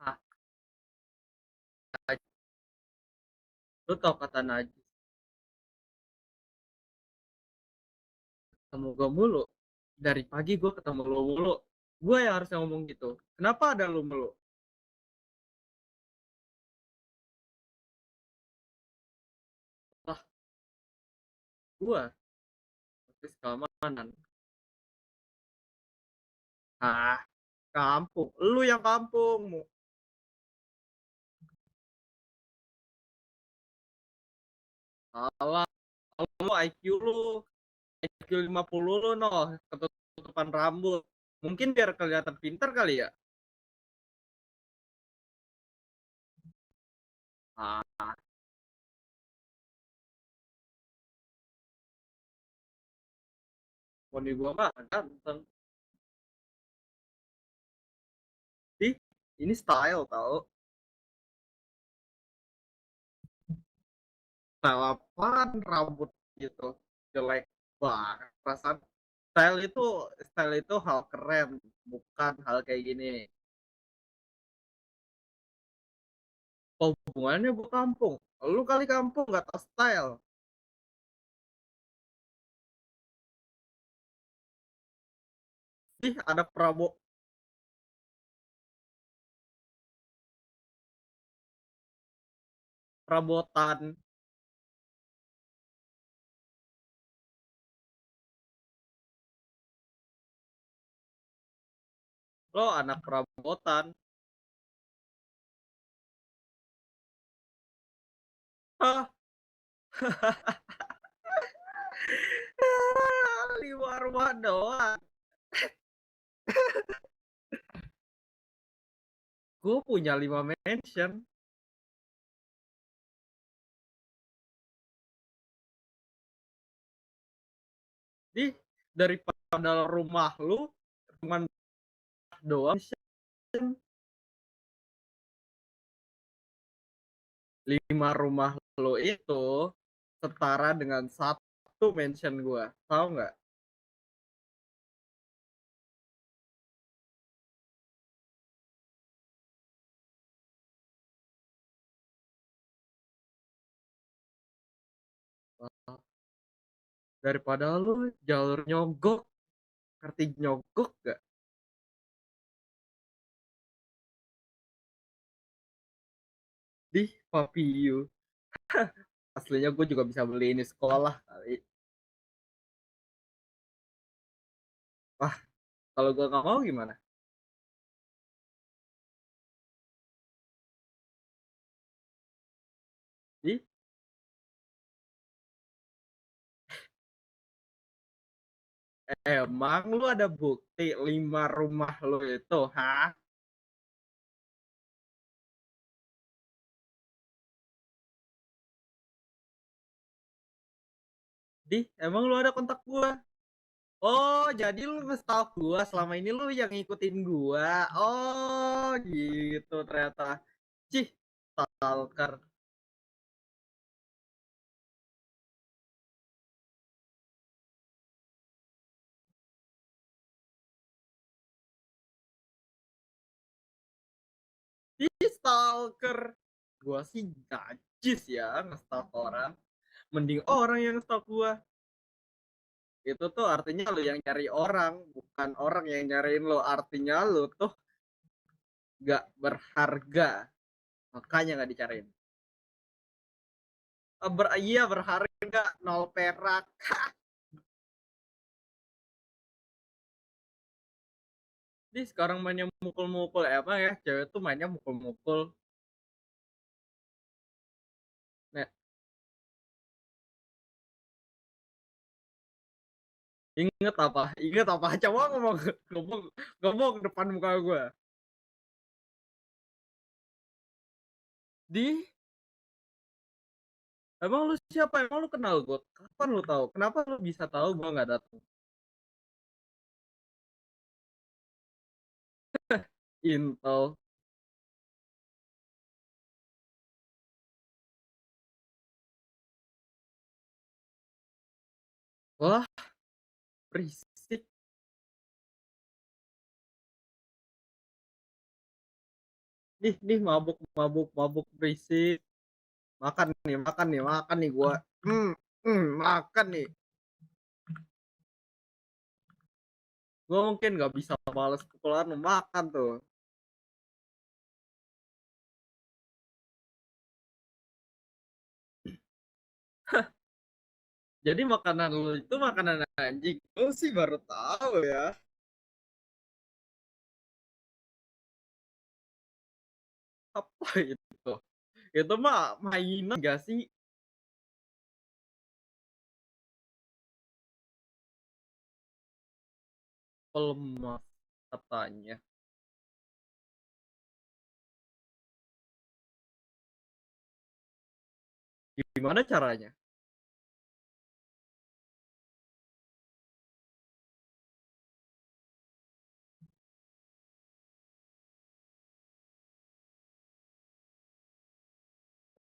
Ah, lu tau kata Najis ketemu gue mulu, dari pagi gue ketemu lu mulu, gue yang harusnya ngomong gitu, kenapa ada lu mulu? Lah, gue office keamanan. Ah, kampung, lu yang kampung. Salah, lu IQ 50 lu no, ketutupan rambut. Mungkin biar kelihatan pintar kali ya. Ah, poni gua mah ganteng. Ih, ini style tau. Style apaan rambut gitu. Jelek banget. Perasaan style itu hal keren, bukan hal kayak gini. Oh, hubungannya gua kampung. Lu kali kampung nggak tau style. Ih, ada perabotan. Lo anak perabotan. Hah? 5 rumah doang. Gue punya 5 mansion. Di daripada rumah lu cuma doang, 5 rumah lu itu setara dengan 1 mansion gua. Tahu nggak? Daripada lu jalur nyogok, ngerti nyogok gak? Di Papiu. Aslinya gue juga bisa beli ini sekolah kali. Wah, kalau gue nggak mau gimana? Di emang lu ada bukti 5 rumah lu itu, hah? Di, emang lu ada kontak gua? Oh, jadi lu nge-stalk gua selama ini lu yang ngikutin gua. Oh, gitu ternyata. Cih, stalker. Ih, stalker. Gua sih najis ya nge-stalk orang. Mending orang yang nge-stalk gua. Itu tuh artinya lu yang nyari orang, bukan orang yang nyariin lo. Artinya lu tuh gak berharga. Makanya gak dicariin. Iya berharga, nol perak. Di sekarang mainnya mukul-mukul apa ya? Cewek tuh mainnya mukul-mukul. Nah, inget apa? Inget apa? Coba ngomong ngomong ngomong depan muka gue. Di emang lu siapa? Emang lu kenal gue? Kapan lu tahu? Kenapa lu bisa tahu gue nggak datang? Intel. Wah, berisik. Nih mabuk mabuk mabuk berisik. Makan nih, makan nih, makan nih gua. Makan nih. Gua mungkin nggak bisa balas pukulan lu makan tuh. Jadi makanan lu itu makanan anjing. Lu sih baru tahu ya. Apa itu? Itu mah mainan gak sih? Pelemas katanya. Gimana caranya?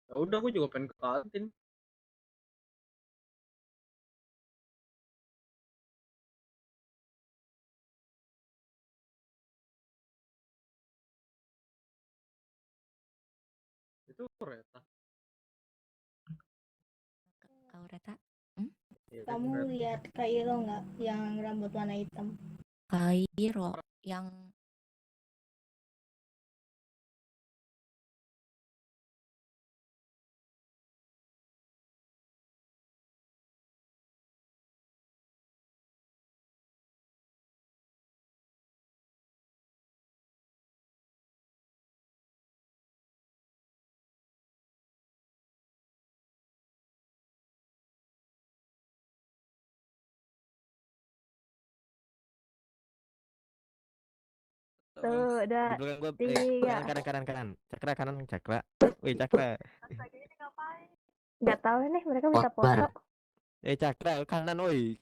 Ya udah aku juga pengen ke kantin. Itu kereta. Aureta? Hmm? Iya, Kamu kereta. lihat Kairo nggak yang rambut warna hitam? Kairo yang Tuh, udah Di belakang gua, tiga. kanan. Cakra kanan, Cakra. Wih, Cakra. Nggak tahu nih mereka minta foto. Cakra kanan, woi.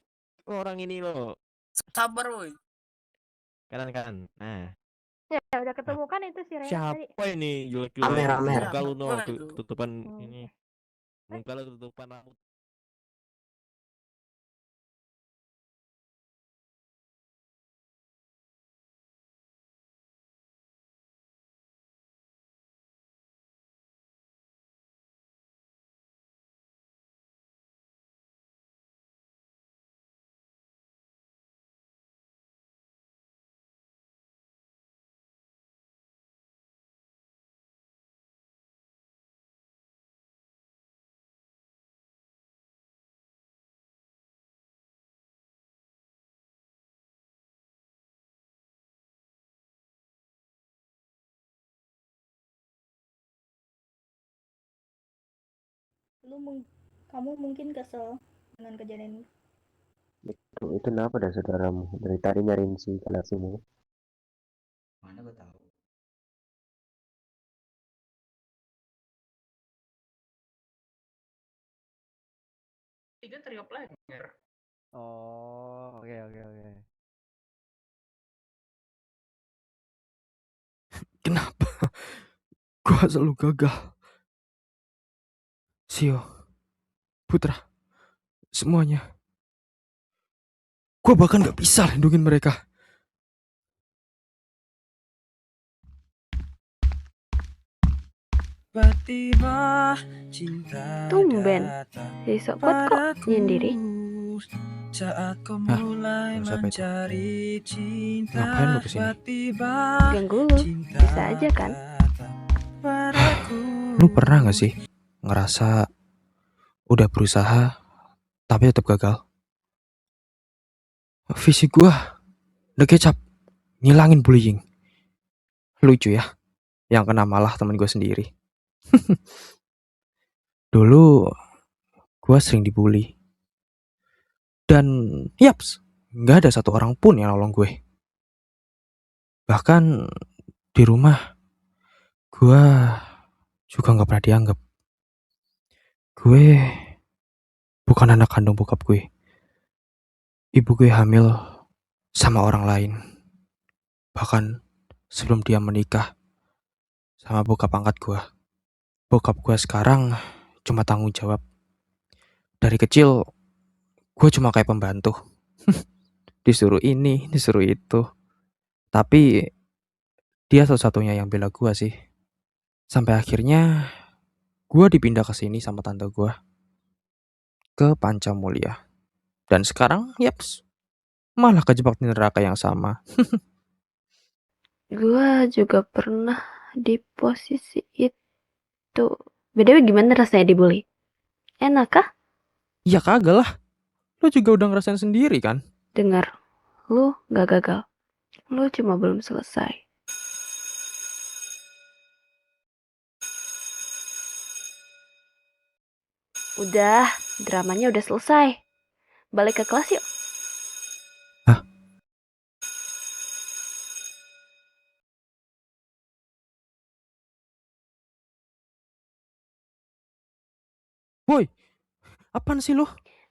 Orang ini loh. Sabar woi. Kanan. Nah, Ya, udah ketemu kan itu si Rena tadi. siapa ini jelek-jelek? Amer. Muka lu no, Gua itu. tutupan Oh, ini. Muka lu tutupan rambut. Kamu mungkin kesel dengan kejadian ini. Itu kenapa dah saudaramu? Dari tadi nyariin si Galaximu. Mana gue tahu. 3 trio player. Oh, oke oke oke. Kenapa gua selalu gagal? Sio, Putra, semuanya. Gua bahkan gak bisa lindungin mereka. Tiba-tiba cinta Tumben, si Sokot kok nyendiri? saat kau Hah? mulai Lu siapa itu? mencari cinta. Ngapain lu kesini? Tiba-tiba Ganggu lu, bisa aja kan? Lu pernah gak sih ngerasa udah berusaha tapi tetap gagal? Visi gua udah kecap, ngilangin bullying. Lucu ya, yang kena malah temen gua sendiri. Dulu gua sering dibully. Dan yaps, gak ada satu orang pun yang nolong gue. Bahkan di rumah gue juga gak pernah dianggap. Gue bukan anak kandung bokap gue. Ibu gue hamil sama orang lain. Bahkan sebelum dia menikah sama bokap angkat gue. Bokap gue sekarang cuma tanggung jawab. Dari kecil gue cuma kayak pembantu. Disuruh ini, disuruh itu. Tapi dia satu-satunya yang bela gue sih. Sampai akhirnya gue dipindah ke sini sama tante gue ke Pancamulya. Dan sekarang yaps, malah kejebak di neraka yang sama. Gua juga pernah di posisi itu. BTW gimana rasanya dibully? Enak kah? Ya kagak lah. Lu juga udah ngerasain sendiri kan? Dengar, lu gak gagal. Lu cuma belum selesai. Udah, dramanya udah selesai. Balik ke kelas yuk. Woi, apaan sih lu?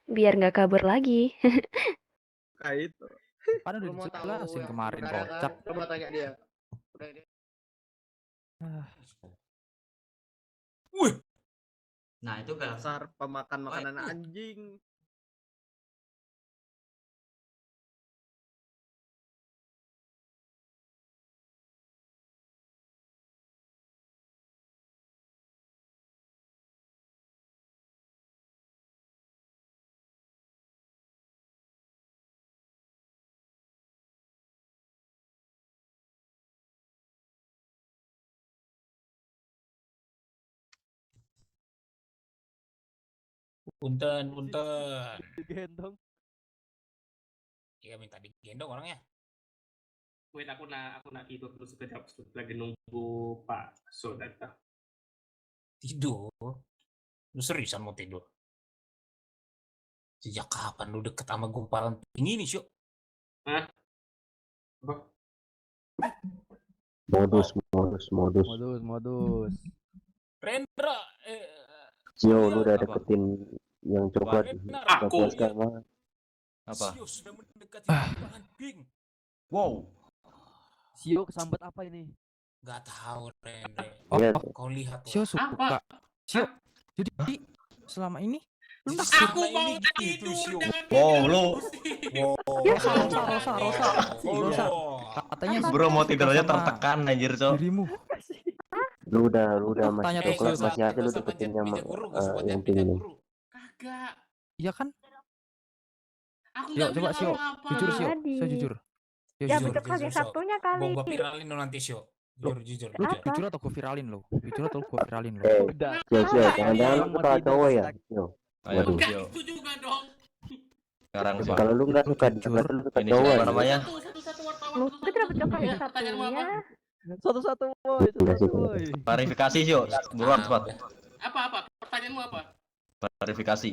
Biar gak kabur lagi. Kayak itu. Kan udah Lu mau tahu dijelasin yang kemarin sebenarnya kan? kocak. Coba tanya dia. Udah dia. Wih. Nah itu kan Dasar pemakan makanan anjing. Punten. Digendong. Iya minta digendong orangnya. Wait, aku nak tidur terus sekejap lagi nunggu Pak So datang. Tidur? Lu seriusan mau tidur? Sejak kapan lu deket sama gumpalan tinggi nih, Syuk? Hah? Modus. Rendra, Sio, lu udah deketin yang coklat. Gak Aku. puas kan mah? Apa? Sio sudah mendekati gumpalan pink. Wow. Sio kesambet apa ini? Gak tahu, Rendra. Iya. Kau lihat Sio lah. suka. Sio, jadi selama ini lu Jadi naksir. selama ini gitu, Sio. Wow, lu. Rosa. Katanya Bro mau suka tidur aja sama tertekan anjir, Cok. dirimu. Lu udah Tanya masih tuh, coklat, Sio. masih hati lu deketin yang yang tinggi. Kagak. Iya kan? Aku Yo, nggak coba bilang Sio, apa-apa. jujur Sio, Jadi. Sio jujur. Sio Ya jujur. becok yang satunya kali. Gua viralin lo nanti, Sio. Jujur. Lu jujur atau gua viralin lo? Jujur atau gua viralin lo? Sio, jangan-jangan lu suka cowok ya? Sio. Ayo, Waduh. Sio. Itu juga dong. Sekarang, Sio. Kalau lu nggak suka coklat, lu suka Ini cowok. siapa ya? namanya? Satu wartawan. Mungkin dapat coklat yang satunya. Satu-satu boy, satu-satu boy. Klarifikasi, Sio. Buruan cepat. Apa? Pertanyaanmu apa? Klarifikasi.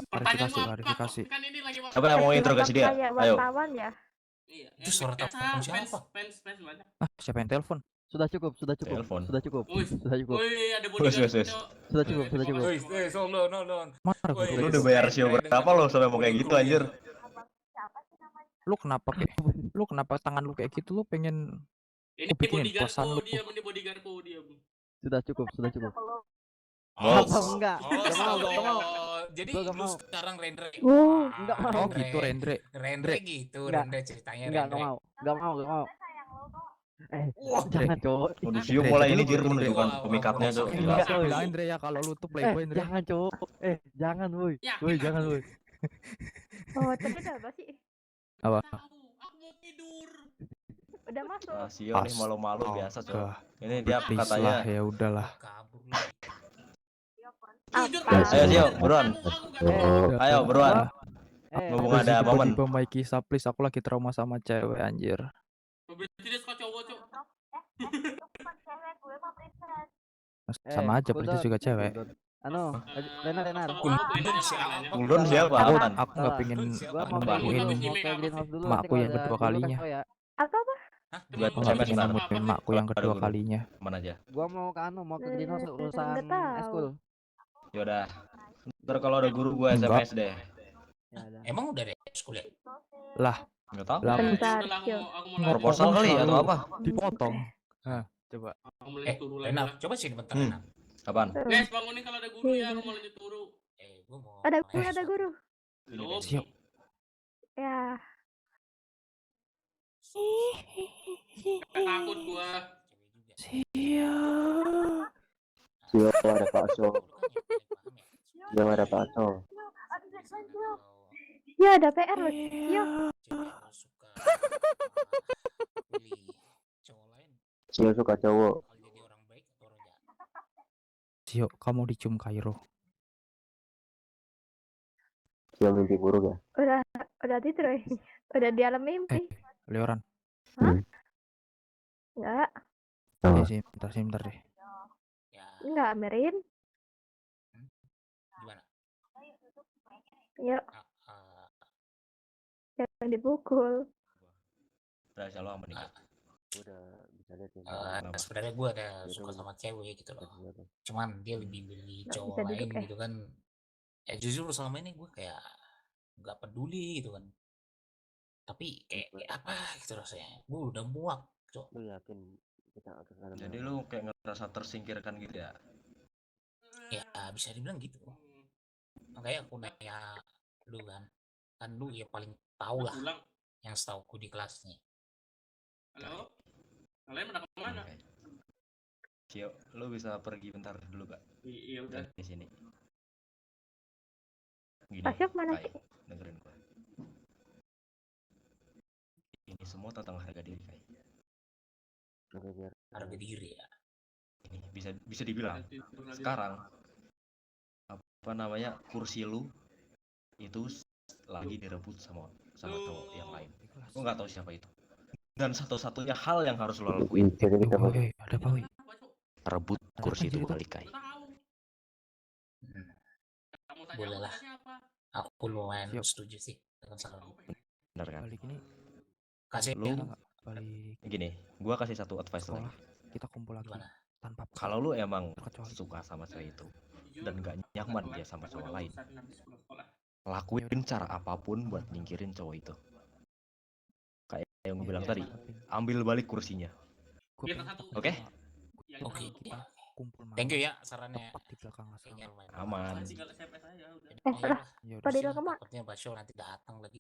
Pertanyaanmu apa? Klarifikasi. Kan ini lagi waktu. Siapa yang mau interogasi dia? Kayak Ayo. wartawan ya. Iya. Itu suara telepon siapa? Fans banyak. Ah, siapa yang telepon? Sudah cukup, Telepon. sudah cukup, Wih, sudah cukup. wih, ada Wes, bodyguard wes, wes. Cok. Sudah cukup, sudah cukup. Woi, so lo, no, no. Mana Woi, guru? Lu udah bayar Sio berapa lo sampai mau kayak gitu anjir? Lu kenapa kayak lu kenapa tangan lu kayak gitu? Lu pengen Ini aku bikinin kosan bodyguardku, lu. diam, ini bodyguardku, diam. Sudah cukup, sudah cukup. Oh, Apa enggak? oh, Enggak mau, enggak mau. Jadi Gua nggak lu mau. sekarang Rendre. Enggak mau. Oh gitu Rendre. Rendre gitu, Enggak. Rendre ceritanya Enggak Rendre. mau. Enggak mau, enggak mau. Wah, Jangan, cowok. Waduh, Sio mulai ini jir menunjukkan pemikatnya tuh. Gila. Enggak, enggak Andre ya kalau lu tuh playboy Andre. Jangan, cowok. Jangan, woi. Ya, Woi, jangan, woi. Oh, tapi udah apa sih? Apa? Udah masuk. Nah, Sio nih malu-malu biasa coy. Astaga. Ini dia Please katanya. lah, ya udahlah. Ayo Sio, buruan. Ayo buruan. Ngomong ada momen. Tiba-tiba Mikey please, aku lagi trauma sama cewek anjir. Berarti dia suka cowok, Cok. Sama aja Princess juga cewek. Anu, Lenar. Kulon siapa? Apaan? Aku nggak pengen Gua mau nemuin mau ke greenhouse dulu. makku yang kedua kalinya. Apa? Buat Aku nggak SMS pengen ntar. nemuin makku yang Ada kedua guru. kalinya. Mana aja? Gua mau ke mau ke greenhouse urusan Nggak tahu. eskul. Yaudah. Ntar kalau ada guru gua Enggak. SMS deh. Emang udah deh sekolah. Lah, Enggak tahu. lah Bentar, Cio. Proposal kali atau apa? Dipotong. Nah, coba. Aku mau lanjut turu lagi Rena, lah. coba sini bentar Hmm. Rena. Apaan? Guys, bangunin kalau ada guru ya, aku mau lanjut turu. Gua mau Ada guru. Belum. Siap. Ya. Takut gua. Siap. Sio ada Pak So. Yang ada Pak So. Ya ada PR loh. Iya. Sio suka cowok. Sio, kamu dicium Kairo. Sio mimpi buruk ya. Udah tidur ya? Udah di alam mimpi. Leoran. Enggak. Oh. Sebentar deh. Enggak, Merin. Gimana? Ya. Jangan dipukul. Udah selalu aman nih. Udah bisa lihat ya. Sebenarnya gue ada suka sama cewek gitu loh. Cuman dia lebih milih Nggak cowok bisa lain duduk, gitu kan. Ya jujur selama ini gue kayak nggak peduli gitu kan. Tapi kayak apa gitu rasanya. Gue udah muak, Cok. Lu yakin kita akan sana? Jadi lu kayak ngerasa tersingkirkan gitu ya? Ya bisa dibilang gitu. Makanya aku nanya lu kan. Kan lu ya paling tahu lah Pulang. yang setauku di kelasnya. Halo? Kalian pada kemana? Sio, lu bisa pergi bentar dulu gak? Iya udah. Di sini. Gini, Asyik mana Kai, dengerin gua. Ini semua tentang harga diri, Kai. Harga diri ya. Ini bisa dibilang sekarang apa namanya kursi lu itu lagi direbut sama cowok yang lain. Lu nggak tahu siapa itu. Dan satu-satunya hal yang harus lo lakuin Ada apa, woi? rebut kursi itu balik, Kai. Boleh lah. Aku lumayan setuju sih dengan saran lu. Bener kan? Balik ini Kasih Lu ya. balik gini, gua kasih satu advice lagi. kita kumpul lagi tanpa Kalau lu emang suka sama cewek itu dan gak nyaman dia sama cowok lain, lakuin cara apapun buat nyingkirin cowok itu. Kayak yang gue bilang tadi, ambil balik kursinya. Oke? Oke. kumpul Thank you ya sarannya. di belakang asrama. Aman. Ya udah sih, takutnya Basyo nanti datang lagi.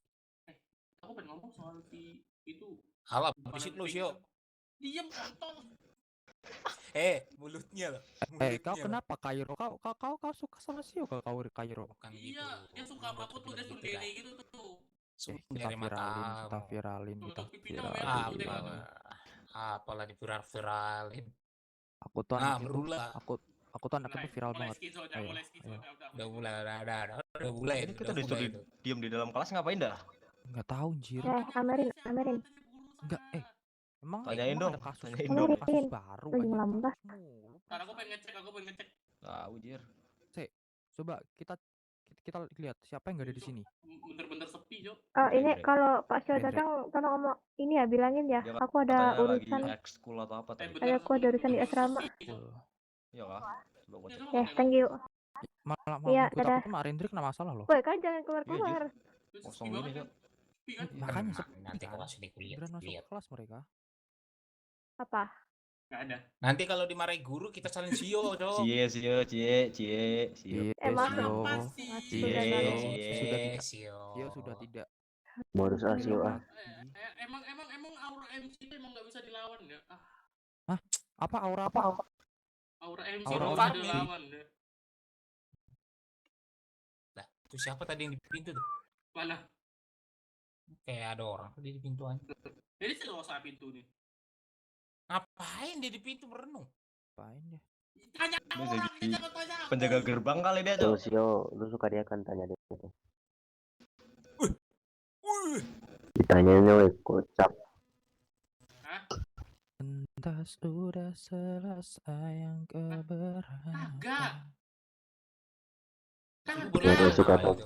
Aku pengen ngomong soal si itu. Halo, bisik lu, Sio. Diam, kontol. Mulutnya loh. Kau kenapa Kairo? Kau suka sama Sio kau Kairo? Iya, dia suka apa tuh, dia sundere gitu tuh. Kita viralin. Apalah diviral-viralin. Aku tuh berulah. Aku tuh anaknya tuh viral banget. Udah mulai. Ini kita disuruh diem di dalam kelas ngapain dah? Nggak tahu, Jir. Amerin. Enggak, emang tanyain dong, ada kasus Amerin. baru Lagi ngelambas. Ntar aku pengen ngecek. Tahu, Jir. Coba kita Kita lihat siapa yang nggak ada di sini. Bener-bener sepi, Cok. Ini kalau Pak Sio Hendrik. datang tolong ngomong ini ya, bilangin ya, Dia aku ada katanya lagi urusan, ekskul atau apa tadi. aku ada urusan di asrama. Iya kah? Coba gua cek. Ya, thank you. Malah Iya, ikut aku dadah. sama Hendrik kena masalah loh. Woi, kan jangan Iya, keluar-keluar. Kosong gini, Cok. Makanya Tenang, sepi nanti kan. kelas ini kuliah. Beneran masuk Lihat. kelas mereka. Apa? Nggak ada. Nanti kalau dimarahi guru kita salin Sio, Cok. Cie, cie. Emang Sio. Cie, Sudah tidak. Sio. Sio sudah tidak. Modus Asio ah. Emang aura MC itu emang nggak bisa dilawan ya. Hah? Apa aura apa? Aura MC Aura nggak bisa apa? dilawan ya. Lah, itu siapa tadi yang di pintu tuh? Mana? Kayak ada orang tuh di pintuan. Jadi sih usah pintu nih. Ngapain dia di pintu merenung? Ngapain ya? Tanya Ini orang, jadi jangan tanya aku. penjaga gerbang kali dia, Tuh Cok. Sio, lu suka dia kan tanya dia gitu. Wih, Ditanyanya weh kocak. Entah sudah selesai yang keberatan. Dia tuh suka tanya.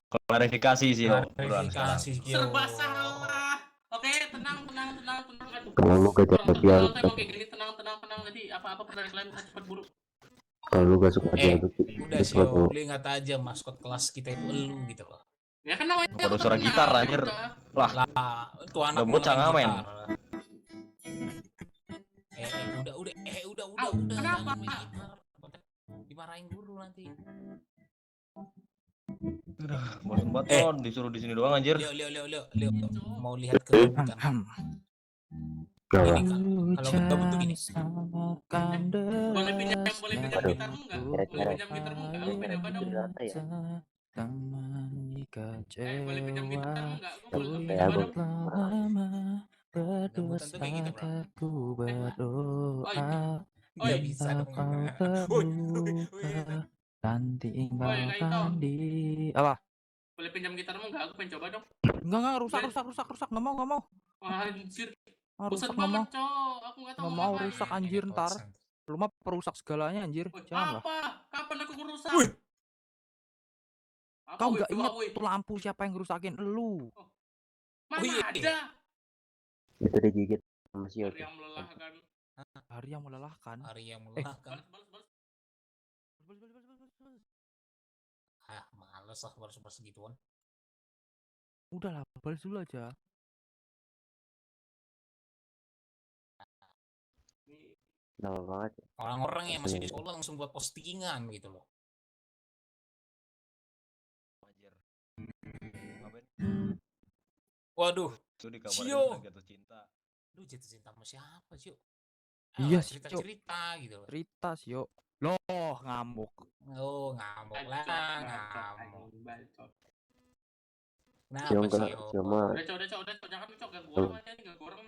Klarifikasi sih, klarifikasi Sio. Serba salah. Oke, tenang. Aduh. Kalau lu gak Orang jadi kalau dialog, kayak gini tenang. Jadi apa-apa pertanyaan kalian bisa cepat buru. kalau lu gak suka dialog, Udah Sio, lu ingat aja maskot kelas kita itu elu gitu loh. Ya kan namanya Baru suara gitar anjir. Lah, Itu anak udah bocah main ngamen. gitar. Udah. Kenapa? Jangan main gitar. Dimarahin guru nanti. bosan banget Ton, disuruh di sini doang anjir. Leo. Mau lihat kebutuhan. Ini kalau gabut tuh gini. Boleh pinjam gitarmu enggak? Boleh pinjam gitarmu enggak? Aku pinjam dong. Boleh pinjam gitarmu enggak? Aku boleh pinjam dong. Berdosaku berdoa Iya bisa dong. dan tinggalkan di apa? Boleh pinjam gitarmu enggak? Aku pengen coba dong. Enggak rusak nggak mau. Anjir. Rusak Bosan nggak mau. banget, Cok. Aku enggak tahu Nggak mau ngapain. rusak anjir ntar. Lu mah perusak segalanya anjir. Jangan lah. Apa? Kapan aku ngerusak? Apa, Kau woi, nggak tua, ingat woi? tuh lampu siapa yang ngerusakin? Lu. Mana iya. ada? Itu digigit sama Sio. Hari yang melelahkan. Hari yang melelahkan. Males lah balas segituan. Udahlah, balas dulu aja. Lama banget. Orang-orang yang masih di sekolah langsung buat postingan gitu loh. Waduh, Sio. Jatuh cinta. Lu jatuh cinta sama siapa, Sio? Iya, cerita-cerita gitu loh. Cerita Sio. Loh, ngamuk. Oh, ngamuk lah, ngamuk. Sio Kenapa enggak, Sio mah. Udah, Cok, jangan Cok, gak gorong aja nih, gak gorong.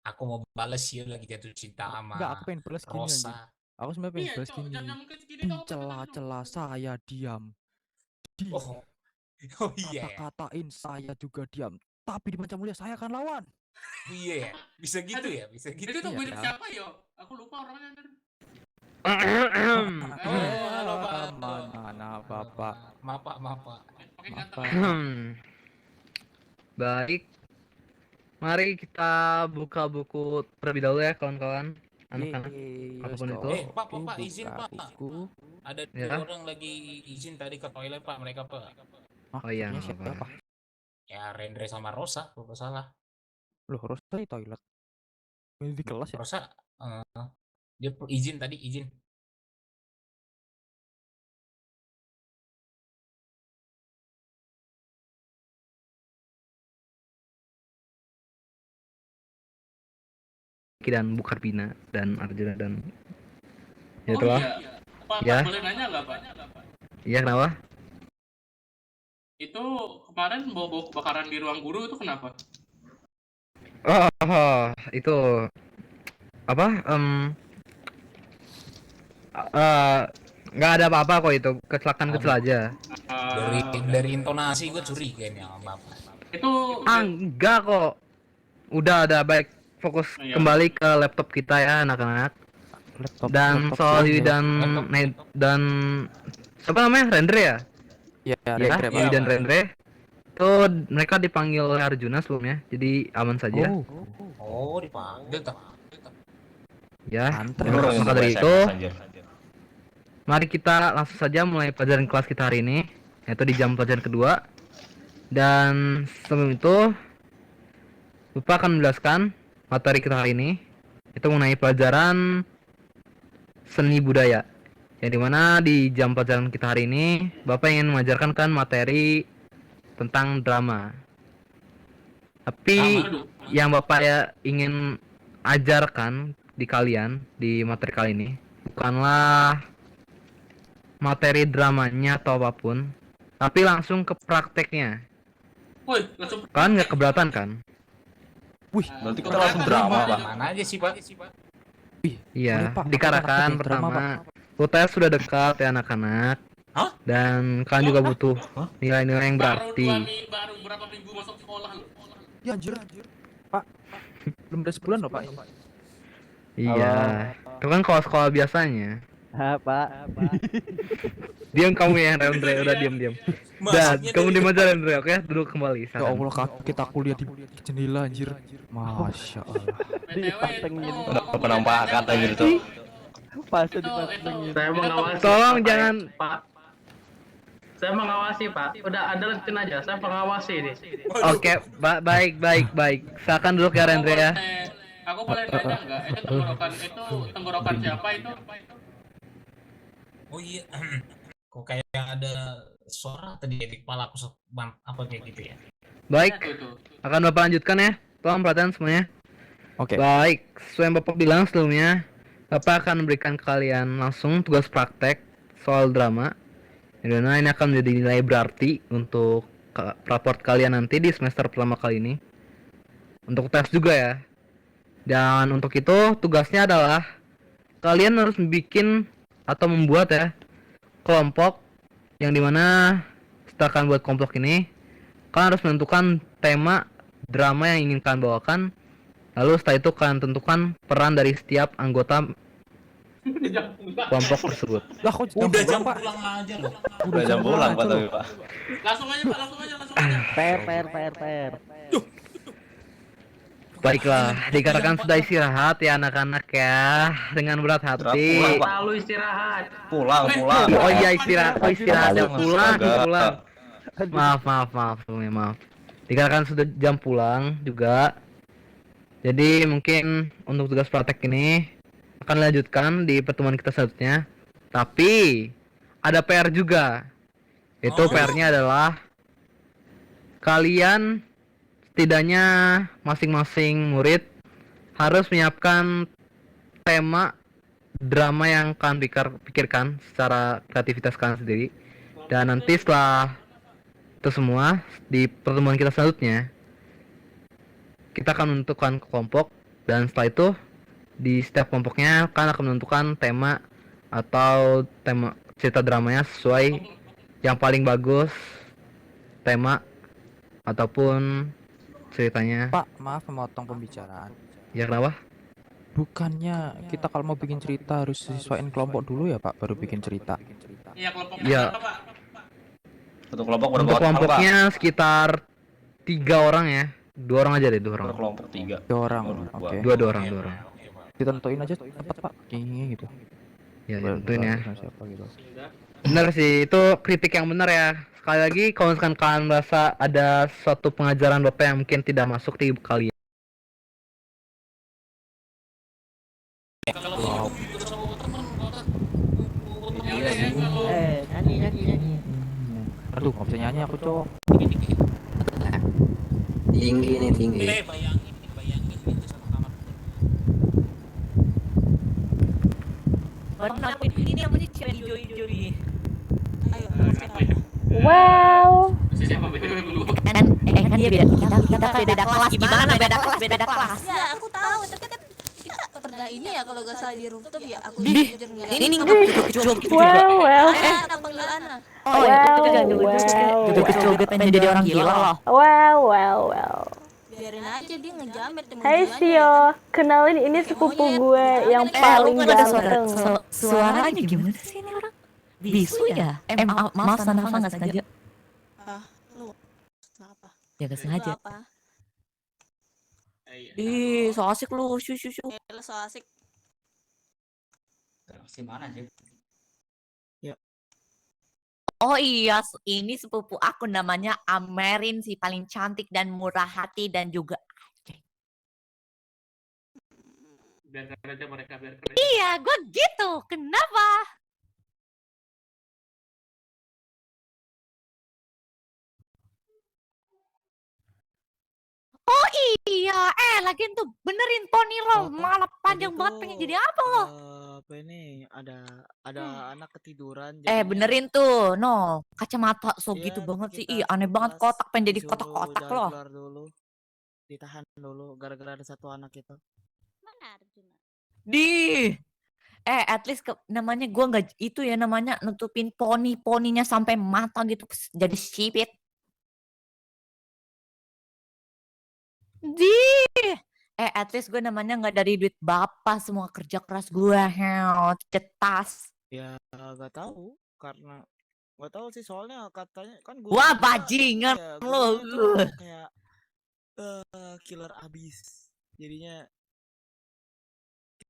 Aku mau balas Sio lagi jatuh cinta sama Enggak, aku pengen balas gini anjir. Rosa. Aku sebenarnya pengen Iya, balas Cok, gini. jangan mungkin segini Di kamu celah-celah saya diam. Oh iya. Kata-katain saya juga diam. Tapi di Panca Mulia saya akan lawan. Iya ya, bisa gitu ya, bisa gitu. Itu tuh Iya, mirip ya. siapa yo? Aku lupa orangnya. Mana Bapak? Mapa. Baik. Mari kita buka buku terlebih dahulu ya kawan-kawan. Anak-anak. Apapun itu. Pak, izin Pak. Ada Ya. dua orang lagi izin tadi ke toilet Pak, mereka Pak. Oh iya, Ini nggak apa-apa. Ya Rendre sama Rosa, kalau nggak salah. Loh, Rosa di toilet. Ini di kelas ya? Rosa, dia izin tadi, izin. Dan Bukarbina dan Arjuna dan ya Oh itulah. iya. Pak, Ya. boleh nanya nggak Pak? Iya, kenapa? Itu kemarin bawa kebakaran di ruang guru itu kenapa? Itu apa? Nggak ada apa-apa kok, itu kecelakaan kecil aja. Dari intonasi gue curiga nih sama Bapak. Itu Enggak kok. Udah ada, baik, fokus Iya. kembali ke laptop kita ya anak-anak. Dan soal Yui dan siapa namanya, Rendre ya? Ya, Ya, Rendre, Yui Pak. dan Rendre itu mereka dipanggil oleh Arjuna sebelumnya, jadi aman saja. Oh, dipanggil tak? Ya, Santai. maka dari itu mari kita langsung saja mulai pelajaran kelas kita hari ini, yaitu di jam pelajaran kedua. Dan sebelum itu Bapak akan menjelaskan materi kita hari ini, itu mengenai pelajaran seni budaya, yang dimana di jam pelajaran kita hari ini Bapak ingin mengajarkan kan materi tentang drama. Tapi yang Bapak ya ingin ajarkan di kalian di materi kali ini bukanlah materi dramanya atau apapun, tapi langsung ke prakteknya. Woi, langsung Kan nggak keberatan kan? Wih, berarti kita langsung drama, Pak. Mana aja sih, Pak? Iya, Boleh, Pak. dikarenakan Apa drama, pertama UTS sudah dekat ya anak-anak. Dan kalian juga butuh nilai-nilai yang berarti. baru berapa minggu masuk sekolah lu? Ya anjir. Pak, belum ada sebulan loh, Pak. Iya, itu kan kalau sekolah biasanya. Pak. Diam kamu ya, Rendre, udah diam. Dan kamu diam aja, Rendre, oke? Duduk kembali. Ya Allah, kita kuliah di jendela anjir. Masya Allah. Dipantengin. Penampakan anjir itu. Pasti dipantengin. Saya mengawasi. Tolong jangan, Pak. Saya mengawasi, Pak. Udah ada lanjutin aja. Saya pengawasi ini. oke, baik. Silakan duduk ya, Rendre ya. Aku boleh tanya enggak? Itu tenggorokan siapa itu? Oh iya. Kok kayak ada suara tadi di kepala aku apa kayak gitu ya? Baik, akan Bapak lanjutkan ya. Tolong perhatian semuanya. Oke. Baik, sesuai yang Bapak bilang sebelumnya, Bapak akan memberikan kalian langsung tugas praktek soal drama. Yang mana ini akan menjadi nilai berarti untuk raport kalian nanti di semester pertama kali ini. Untuk tes juga ya. Dan untuk itu tugasnya adalah kalian harus bikin atau membuat ya kelompok, yang dimana setelah kalian buat kelompok ini, kalian harus menentukan tema drama yang ingin kalian bawakan. Lalu setelah itu kalian tentukan peran dari setiap anggota kelompok tersebut. Lah kok Udah jam pulang aja loh. Udah jam pulang, Pak, tapi, Pak. Langsung aja, Pak. Langsung aja. Per. Baiklah, dikarenakan sudah istirahat ya anak-anak ya, dengan berat hati. Lalu istirahat. Pulang. Oh iya, istirahat ya, pulang. Astaga. Maaf semuanya, maaf. Dikarenakan sudah jam pulang juga, jadi mungkin untuk tugas praktek ini akan dilanjutkan di pertemuan kita selanjutnya. Tapi ada PR juga. Itu PR-nya adalah kalian setidaknya masing-masing murid harus menyiapkan tema drama yang kalian pikirkan secara kreativitas kalian sendiri. Dan nanti setelah itu semua, di pertemuan kita selanjutnya kita akan menentukan kelompok, dan setelah itu di setiap kelompoknya kalian akan menentukan tema atau tema cerita dramanya sesuai yang paling bagus, tema ataupun ceritanya. Pak, maaf memotong pembicaraan. Ya, kenapa? Bukannya kita kalau mau bikin cerita harus sesuaiin kelompok dulu ya, Pak, baru bikin cerita. Iya, kelompoknya Iya. berapa, Pak? Satu kelompok berapa Untuk orang, Pak? kelompoknya sekitar 3 orang ya. 2 orang aja deh, 2 orang. Kelompok 3. 2 orang. Oke. 2 orang. Ditentuin aja tempat, Pak. Ini gitu. Ya, tentuin ya. Siapa gitu. Benar sih, itu kritik yang benar ya. Sekali lagi, kalau misalkan kalian merasa ada suatu pengajaran Bapak yang mungkin tidak masuk di kalian, Nyanyi. Aduh, nggak bisa nyanyi aku, Cok. Tinggi nih, tinggi. Bayangin itu sama kamar. Kenapa ini namanya cewek hijau-hijau ini? Wow. Kan dia kita beda kelas, gimana beda kelas? Ya, aku tahu, tapi kan kita pernah ini ya kalau gak salah di rooftop ya, aku Di- jujur nggak. ini kecil gitu Well. Anak panggil anak. Oh ya, itu jangan dulu. Itu kecil pengen jadi orang gila loh. Well. Ya Biarin aja dia ngejamet emang Hai jiwanya Sio, kenalin ini sepupu gue yang paling lu ada ganteng. suaranya gimana sih ini orang? Bisu ya? Maaf Sanafa nggak sengaja. ah lu kenapa Ya nggak lu sengaja. apa Ih, so asik lu, syu. lu so asik Si mana sih? Oh iya, ini sepupu aku namanya Amerin, si paling cantik dan murah hati dan juga Biarkan aja mereka, biarkan aja. iya, gue gitu. Kenapa? Oh iya, lagian tuh benerin poni lo, malah panjang banget pengen jadi apa lo? Apa ini ada anak ketiduran Benerin tuh, no, kacamata so Iya, gitu banget sih. kita Ih, aneh banget kotak pengen jadi disuruh kotak-kotak jalan lo. keluar dulu, ditahan dulu gara-gara ada satu anak itu. Mana Arjuna? At least namanya gue nggak itu ya namanya nutupin poninya sampai mata gitu jadi sipit. At least gue namanya nggak dari duit bapak, semua kerja keras gue, cetas. Ya nggak tahu karena nggak tahu sih soalnya katanya kan gue. Wah bajingan lo. Kayak killer abis jadinya.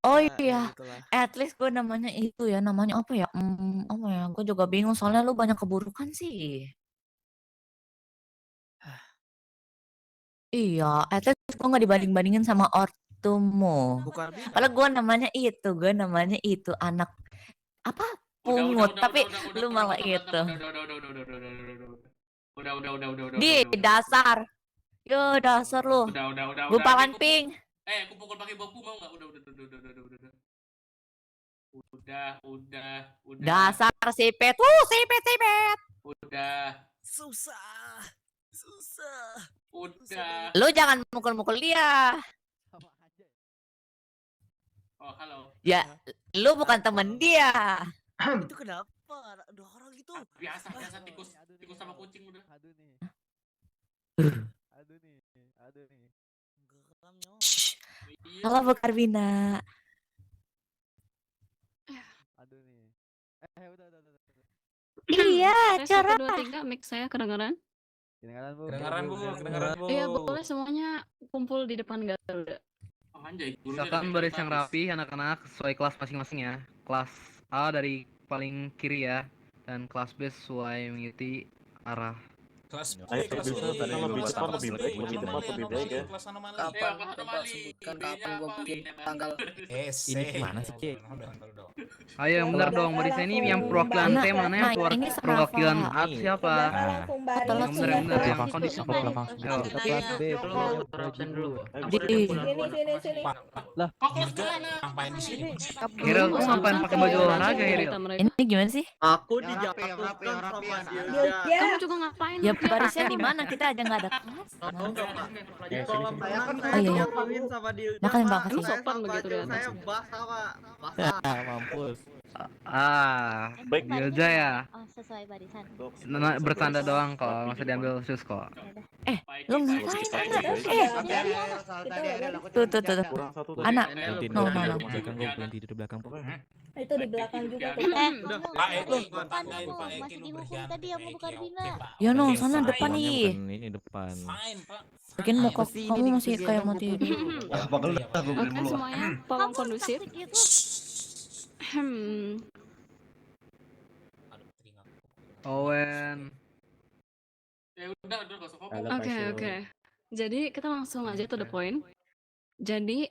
Oh Ya, iya, gitulah. at least gue namanya itu ya, namanya apa ya? Apa ya? Gue juga bingung soalnya lu banyak keburukan sih. Iya, at least gue nggak dibanding-bandingin sama ortumu. Bukan Padahal gue namanya itu anak apa pungut, tapi lu malah itu. Udah. Di dasar, yo dasar lu. Udah. Gumpalan pink. Aku pukul pakai boku mau nggak? Udah. Dasar sipet. Sipet. Udah. Susah. Udah. Lu jangan mukul-mukul dia. Oh, halo. Ya, lu bukan temen dia. Itu kenapa? Ada orang gitu. Biasa tikus sama kucing udah. Aduh nih. Halo Bu Karbina. Aduh nih. Udah. Iya, cara. 1, 2, 3, mic saya kedengaran? Kedengaran Bu. Iya, boleh semuanya kumpul di depan Garuda. Anjay, Silakan baris yang rapi anak-anak sesuai kelas masing-masing ya. Kelas A dari paling kiri ya, dan kelas B sesuai mengikuti arah. Kelas B, Ayo, kelas bisa B. tadi lebih Kelas cepat, kelas lebih B, baik, lebih anomali, cepat, lebih baik ya. kelas anomali. Kapan coba sebutkan kapan gue bikin tanggal. Ini gimana sih? Ayo yang benar dong, barisnya ini yang perwakilan T mana ya? Perwakilan A siapa? Yang benar yang kondisi. Sini. Lah, ngapain di sini? Kira lu ngapain pakai baju olahraga ya, Ril? Ini gimana sih? Aku dijatuhkan sama Dilja. Kamu juga ngapain? Ya barisnya di mana? Kita aja nggak ada kelas. Tahu nggak Pak? Di kolam renang Oh, saya iya. diapain sama Dilja. Makasih, Pak. makasih. Saya Sopan sama begitu baju ya, saya Mas. basah Pak. Mampus. Baik. Dilja ya. Oh, sesuai barisan. Bertanda doang kok, nggak usah diambil serius kok. Lu ngapain tuh. Anak, no. Tidur di belakang Itu di belakang juga tuh. Pak Eki, gua Bukan tandain itu, Pak Eki masih lu dihukum berjanji. tadi sama Bu Karbina. Ya no, Oke, sana fine. depan nih. Ini depan. Fine, Pak. Mungkin mau kamu masih kayak mau tidur. Oke, semuanya tolong kondusif. Owen. Ya udah gak usah ngomong. Oke. Jadi kita langsung aja to the point. Jadi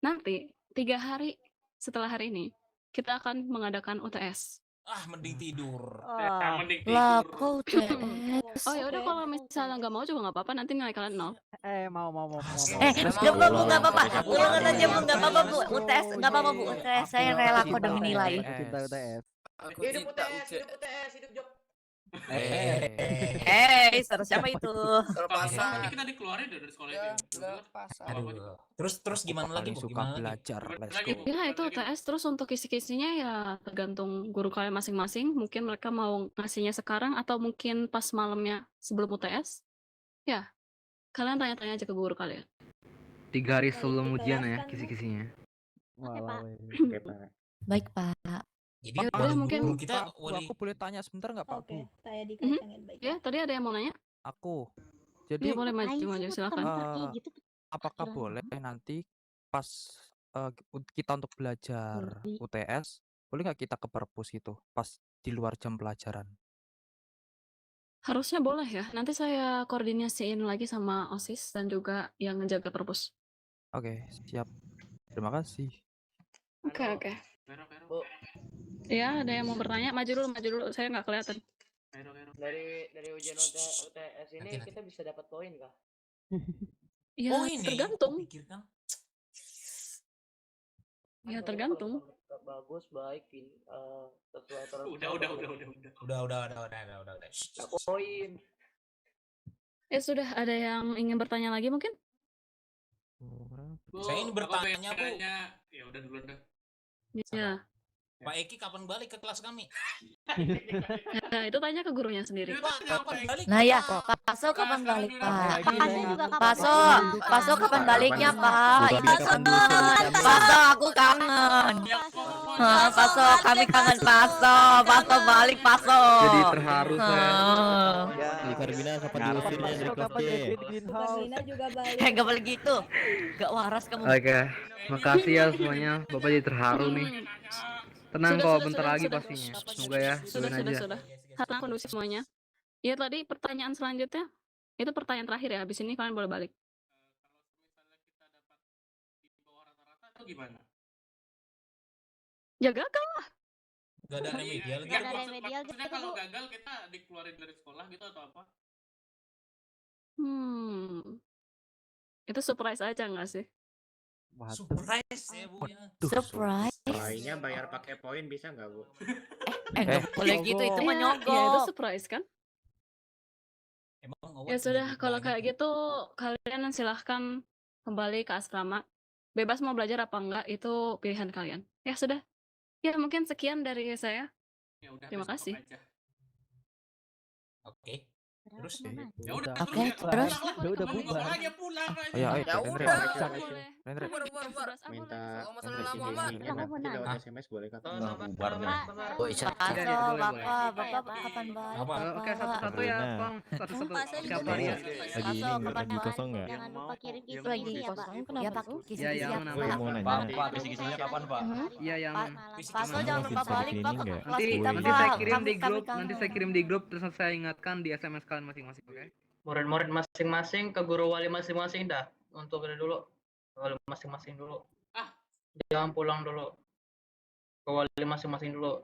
nanti 3 hari setelah hari ini kita akan mengadakan UTS. Mending tidur. Lah, kok UTS? Oh ya udah kalau misalnya nggak mau juga nggak apa-apa, nanti nilai kalian 0. Mau. Nggak apa-apa. Ulangan aja Bu, nggak apa-apa Bu. UTS nggak apa-apa Bu. UTS saya rela kok demi nilai. Cinta UTS. Hidup UTS, hidup Jok. Seru siapa itu? Nanti kita dikeluarin dari sekolah itu. Aduh. Terus gimana lagi? Bu? Gimana lagi? Ya itu UTS, terus untuk kisi-kisinya ya tergantung guru kalian masing-masing. Mungkin mereka mau ngasihnya sekarang atau mungkin pas malamnya sebelum UTS. Ya, kalian tanya-tanya aja ke guru kalian. 3 hari Baik, sebelum ujian ya dijelaskan, Bu. kisi-kisinya. Oke, Pak. Oke, Pak. Baik, Pak. Jadi Ya udah wali mungkin guru kita Pak Bu, wali aku boleh tanya sebentar nggak Pak Oke, Bu? saya Mhm. dikacangin baik Ya, tadi ada yang mau nanya? Aku. Iya, Jadi boleh Ngapain sih maju-maju silakan. muter-muter kayak eh gitu apakah parkiran boleh banget. nanti pas kita untuk belajar Boleh. UTS, boleh nggak kita ke perpus gitu pas di luar jam pelajaran? Harusnya boleh ya. Nanti saya koordinasiin lagi sama OSIS dan juga yang ngejaga perpus. Oke, siap. Terima kasih. Oke, oke. Bu, Ya, ada yang mau bertanya? Maju dulu, maju dulu. Saya nggak kelihatan. dari ujian UTS ini kita bisa dapat poin kah? Ya, Oh ini tergantung. pikirkan. Ya, Soalnya tergantung. kalau bagus, baik, sesuai aturan Udah. Nggak poin. Ya sudah, ada yang ingin bertanya lagi mungkin? Bu, Saya ini apa bertanya, Bu. bedanya? Ya udah duluan dah. Iya. Pak Eki kapan balik ke kelas kami? Nah, itu tanya ke gurunya sendiri. Pak, kapan balik? Nah ya, Pak? Paso kapan balik, Pak? Anda juga kapan Paso, balik? Paso kapan baliknya, Pak? Ini Paso, kangen. Paso, aku kangen. Paso, kami kangen Paso. Paso balik, Paso. Jadi terharu saya. Ya, Fermina kapan diusirnya dari kelas C? Karina juga balik. Gak boleh gitu. Gak waras kamu. Oke, makasih ya semuanya. Bapak jadi terharu nih. Tenang kok, bentar lagi pastinya. Semoga ya, doain aja. Sudah. Tenang, kondusif semuanya. Ya, tadi pertanyaan selanjutnya. Itu pertanyaan terakhir ya. Habis ini kalian boleh balik. Itu gimana? Ya gagal lah. Gak ada remedial Enggak, gitu. maksudnya kalau gagal kita dikeluarin dari sekolah gitu atau apa? Itu surprise aja nggak sih? Surprise ya, Bu ya. Surprise. Poinnya bayar pakai poin bisa nggak, Bu? Nggak boleh gitu, itu mah Ya, itu nyogok. surprise kan? Emang Ya sudah, kalau kayak gitu kalian silahkan kembali ke asrama. Bebas mau belajar apa enggak, itu pilihan kalian. Ya sudah. Ya mungkin sekian dari saya. Ya udah, Terima besok kasih. aja. Oke. Terus? Ya udah, Oke, terus. Ya udah bubar. Aja pulang aja. Ayo, Ya Rendre. udah. Rendre. Minta Aku mau ini nanya. lewat SMS boleh kah? Nggak bubar nih. Oh, Paso, Bapak kapan balik, Apa? Oke, satu-satu ya, Bang. Satu-satu. Paso juga Siapa ya? Paso, kapan balik? Jangan lupa kirim Iya, kisi Lagi ya, Pak. Ya, Pak. Ya, Kisi-kisi yang ya, mana? Pak. mau Pak, nanya. Pak, kisi-kisinya kapan, Pak? Iya, yang Paso Kamu jangan masih lupa bisa balik, bikin Pak. ini nggak? Kelas nanti kita, nanti Pak. saya kirim di Kami grup, nanti saya kangen. kirim di grup terus saya ingatkan di SMS kalian masing-masing, oke? Murid-murid masing-masing ke guru wali masing-masing dah. Untuk ini dulu. Wali masing-masing dulu. Jangan pulang dulu. Ke wali masing-masing dulu.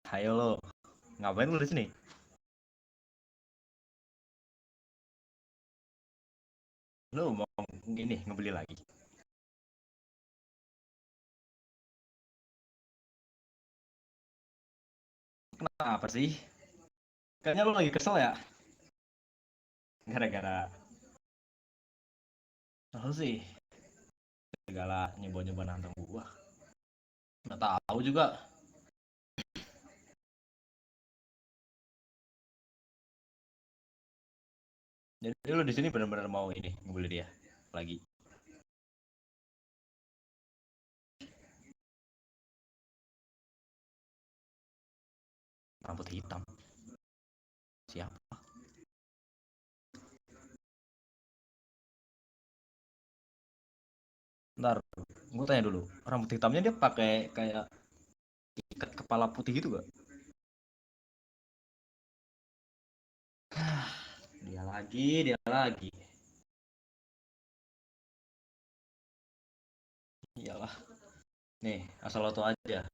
Ayo lo, ngapain lu di sini? Lu mau ini ngebeli lagi? Kenapa sih? Kayaknya lu lagi kesel ya? Gara-gara lu sih segala nyoba-nyoba nantang gua. Nggak tahu juga. Jadi lu di sini benar-benar mau ini ngebeli dia lagi. Rambut hitam. Siapa? Ntar, gue tanya dulu. Rambut hitamnya dia pakai kayak ikat kepala putih gitu gak? Dia lagi. Iyalah. Nih, asal lo tau aja.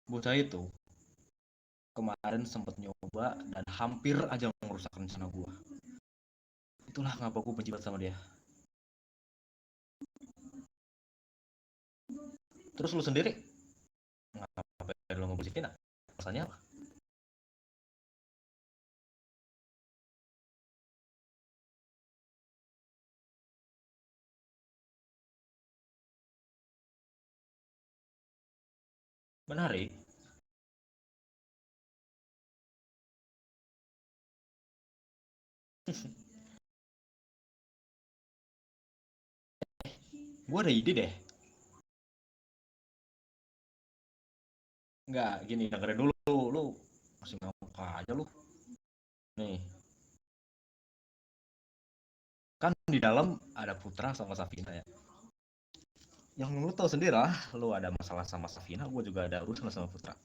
Bocah itu kemarin sempet nyoba dan hampir aja ngerusak rencana gua. Itulah ngapa gua benci banget sama dia. Terus lu sendiri ngapain lu ngebully Vina? Alasannya apa? Menarik. Gua ada ide deh. Enggak, gini, dengerin dulu lu masih ngomong aja lu. Nih. Kan di dalam ada Putra sama Safina ya. Yang lu tahu sendiri lah, lu ada masalah sama Safina, gue juga ada urusan sama Putra.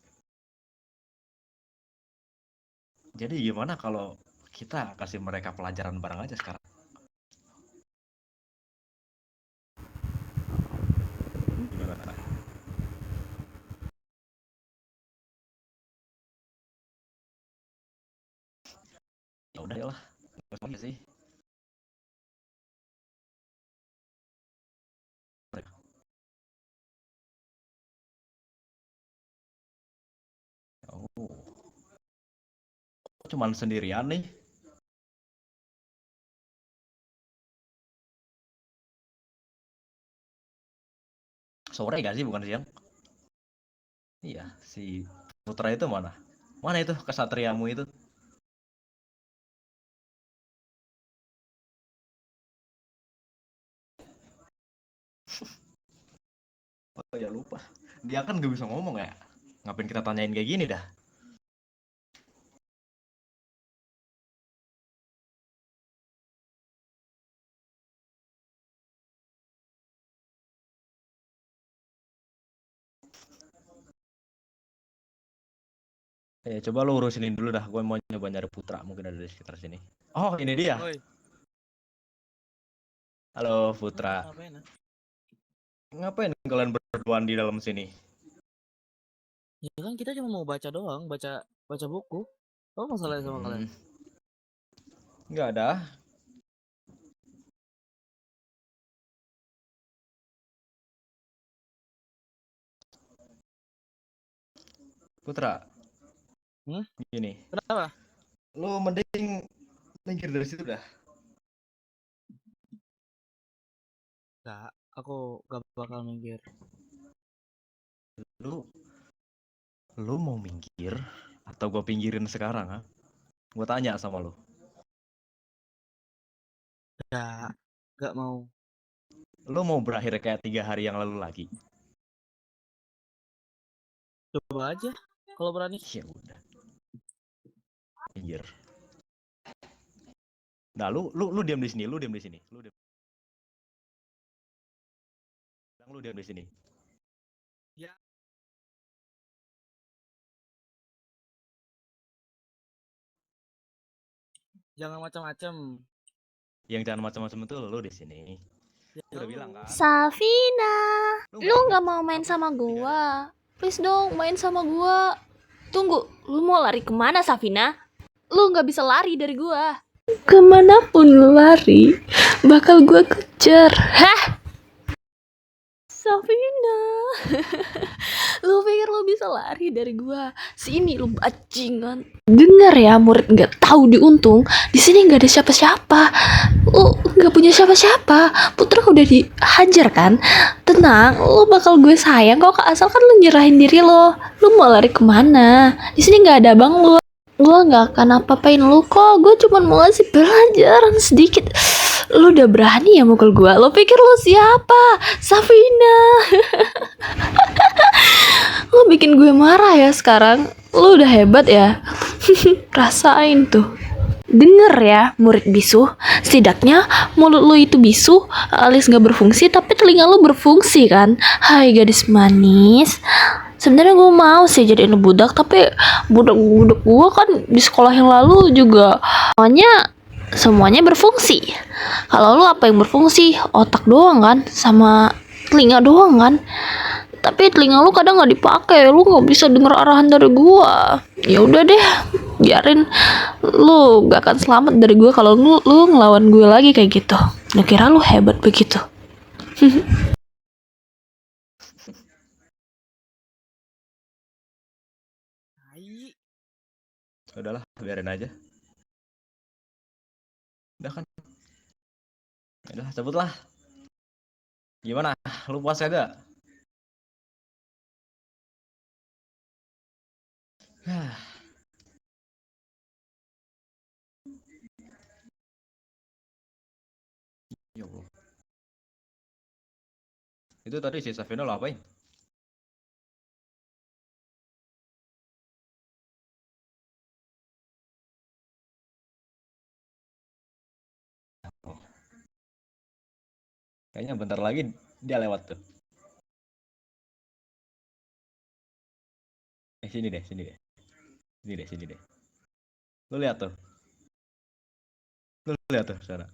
Jadi gimana kalau kita kasih mereka pelajaran bareng aja sekarang? Gimana? Ya udah ya lah, nggak sih. Oh, cuman sendirian nih. Sore gak sih, bukan siang? Iya, si Putra itu mana? Mana itu kesatriamu itu? Oh ya lupa. Dia kan gak bisa ngomong ya. Ngapain kita tanyain kayak gini dah? Coba lu urusin dulu dah. Gue mau nyoba nyari Putra, mungkin ada di sekitar sini. Oh, ini dia. Oi. Halo Putra. Ngapain? Ngapain kalian berduaan di dalam sini? Ya kan kita cuma mau baca doang, baca buku. Apa masalahnya sama kalian? Nggak ada. Putra. Gini. Kenapa? Lu mending minggir dari situ dah. Enggak, aku gak bakal minggir. Lu mau minggir atau gue pinggirin sekarang, ha? Gue tanya sama lu. Gak mau. Lu mau berakhir kayak 3 hari yang lalu lagi? Coba aja, kalau berani. Ya udah. Minggir. Nah, lu diam di sini, lu diam di sini. Lu diam di sini. Ya. Jangan macam-macam. Yang jangan macam-macam itu lu di sini. Ya, udah bilang kan? Safina, lu nggak mau main sama gua? Please dong, main sama gua. Tunggu, lu mau lari kemana, Safina? Lu nggak bisa lari dari gua. Kemanapun lu lari, bakal gua kejar. Hah? Safina, lu pikir lu bisa lari dari gua? Sini lu bajingan. Dengar ya, murid nggak tahu diuntung. Di sini nggak ada siapa-siapa. Lu nggak punya siapa-siapa. Putra udah dihajar kan? Tenang, lu bakal gue sayang kok asalkan lu nyerahin diri lo. Lu mau lari kemana? Di sini nggak ada abang lu. Gue nggak akan apa-apain lu kok. Gue cuma mau ngasih pelajaran sedikit. Lu udah berani ya mukul gue? Lu pikir lu siapa? Safina. Lu bikin gue marah ya sekarang. Lu udah hebat ya. Rasain tuh. Denger ya murid bisu, setidaknya mulut lu itu bisu alias gak berfungsi, tapi telinga lu berfungsi kan. Hai gadis manis, sebenarnya gue mau sih jadiin lu budak, tapi budak-budak gue kan di sekolah yang lalu juga semuanya berfungsi. Kalau lu apa yang berfungsi? Otak doang kan, sama telinga doang kan. Tapi telinga lu kadang nggak dipakai, lu nggak bisa denger arahan dari gua. Ya udah deh, biarin. Lu gak akan selamat dari gua kalau lu ngelawan gue lagi kayak gitu. Lu kira lu hebat begitu? Udahlah, biarin aja. Udah kan? Udah, cabutlah. Gimana? Lu puas kagak? Ya Allah. Itu tadi si Safina lo apain? Oh. Kayaknya bentar lagi dia lewat tuh. Sini deh, sini deh. Sini deh, sini deh. Lu lihat tuh. Lu lihat tuh sana.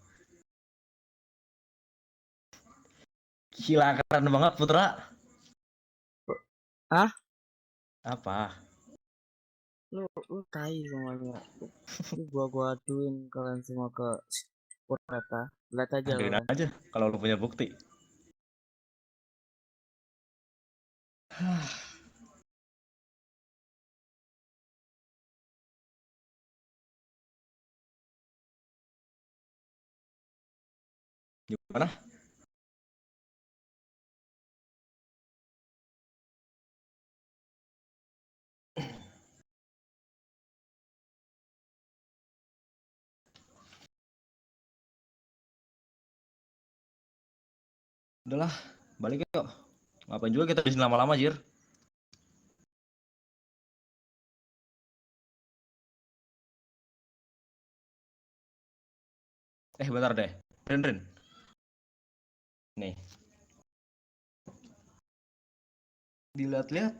Gila, keren banget Putra. Hah? Apa? Lu tai semuanya. Lu gua aduin kalian semua ke Purweta. Lihat aja Aduin kalian. aja kalau lu punya bukti. Gimana? Udahlah, balik yuk. Ngapain juga kita di sini lama-lama, Jir? Bentar deh. Rin. Nih. Dilihat-lihat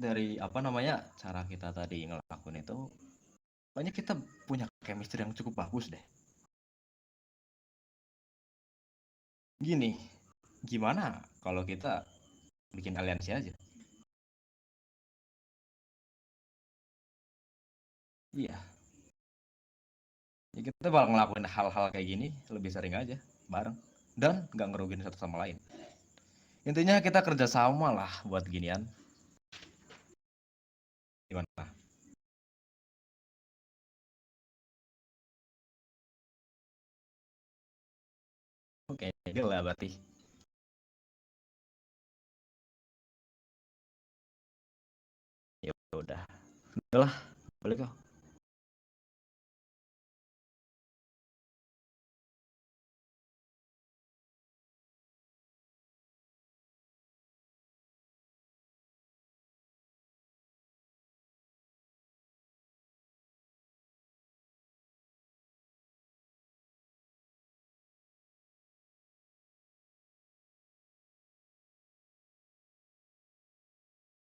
dari apa namanya cara kita tadi ngelakuin itu, banyak kita punya chemistry yang cukup bagus deh. Gini, gimana kalau kita bikin aliansi aja? Iya. Ya kita bakal ngelakuin hal-hal kayak gini lebih sering aja, bareng. Dan nggak ngerugin satu sama lain. Intinya kita kerjasama lah buat ginian. Gimana? Oke, deal lah berarti. Ya udah. Udahlah, balik kok.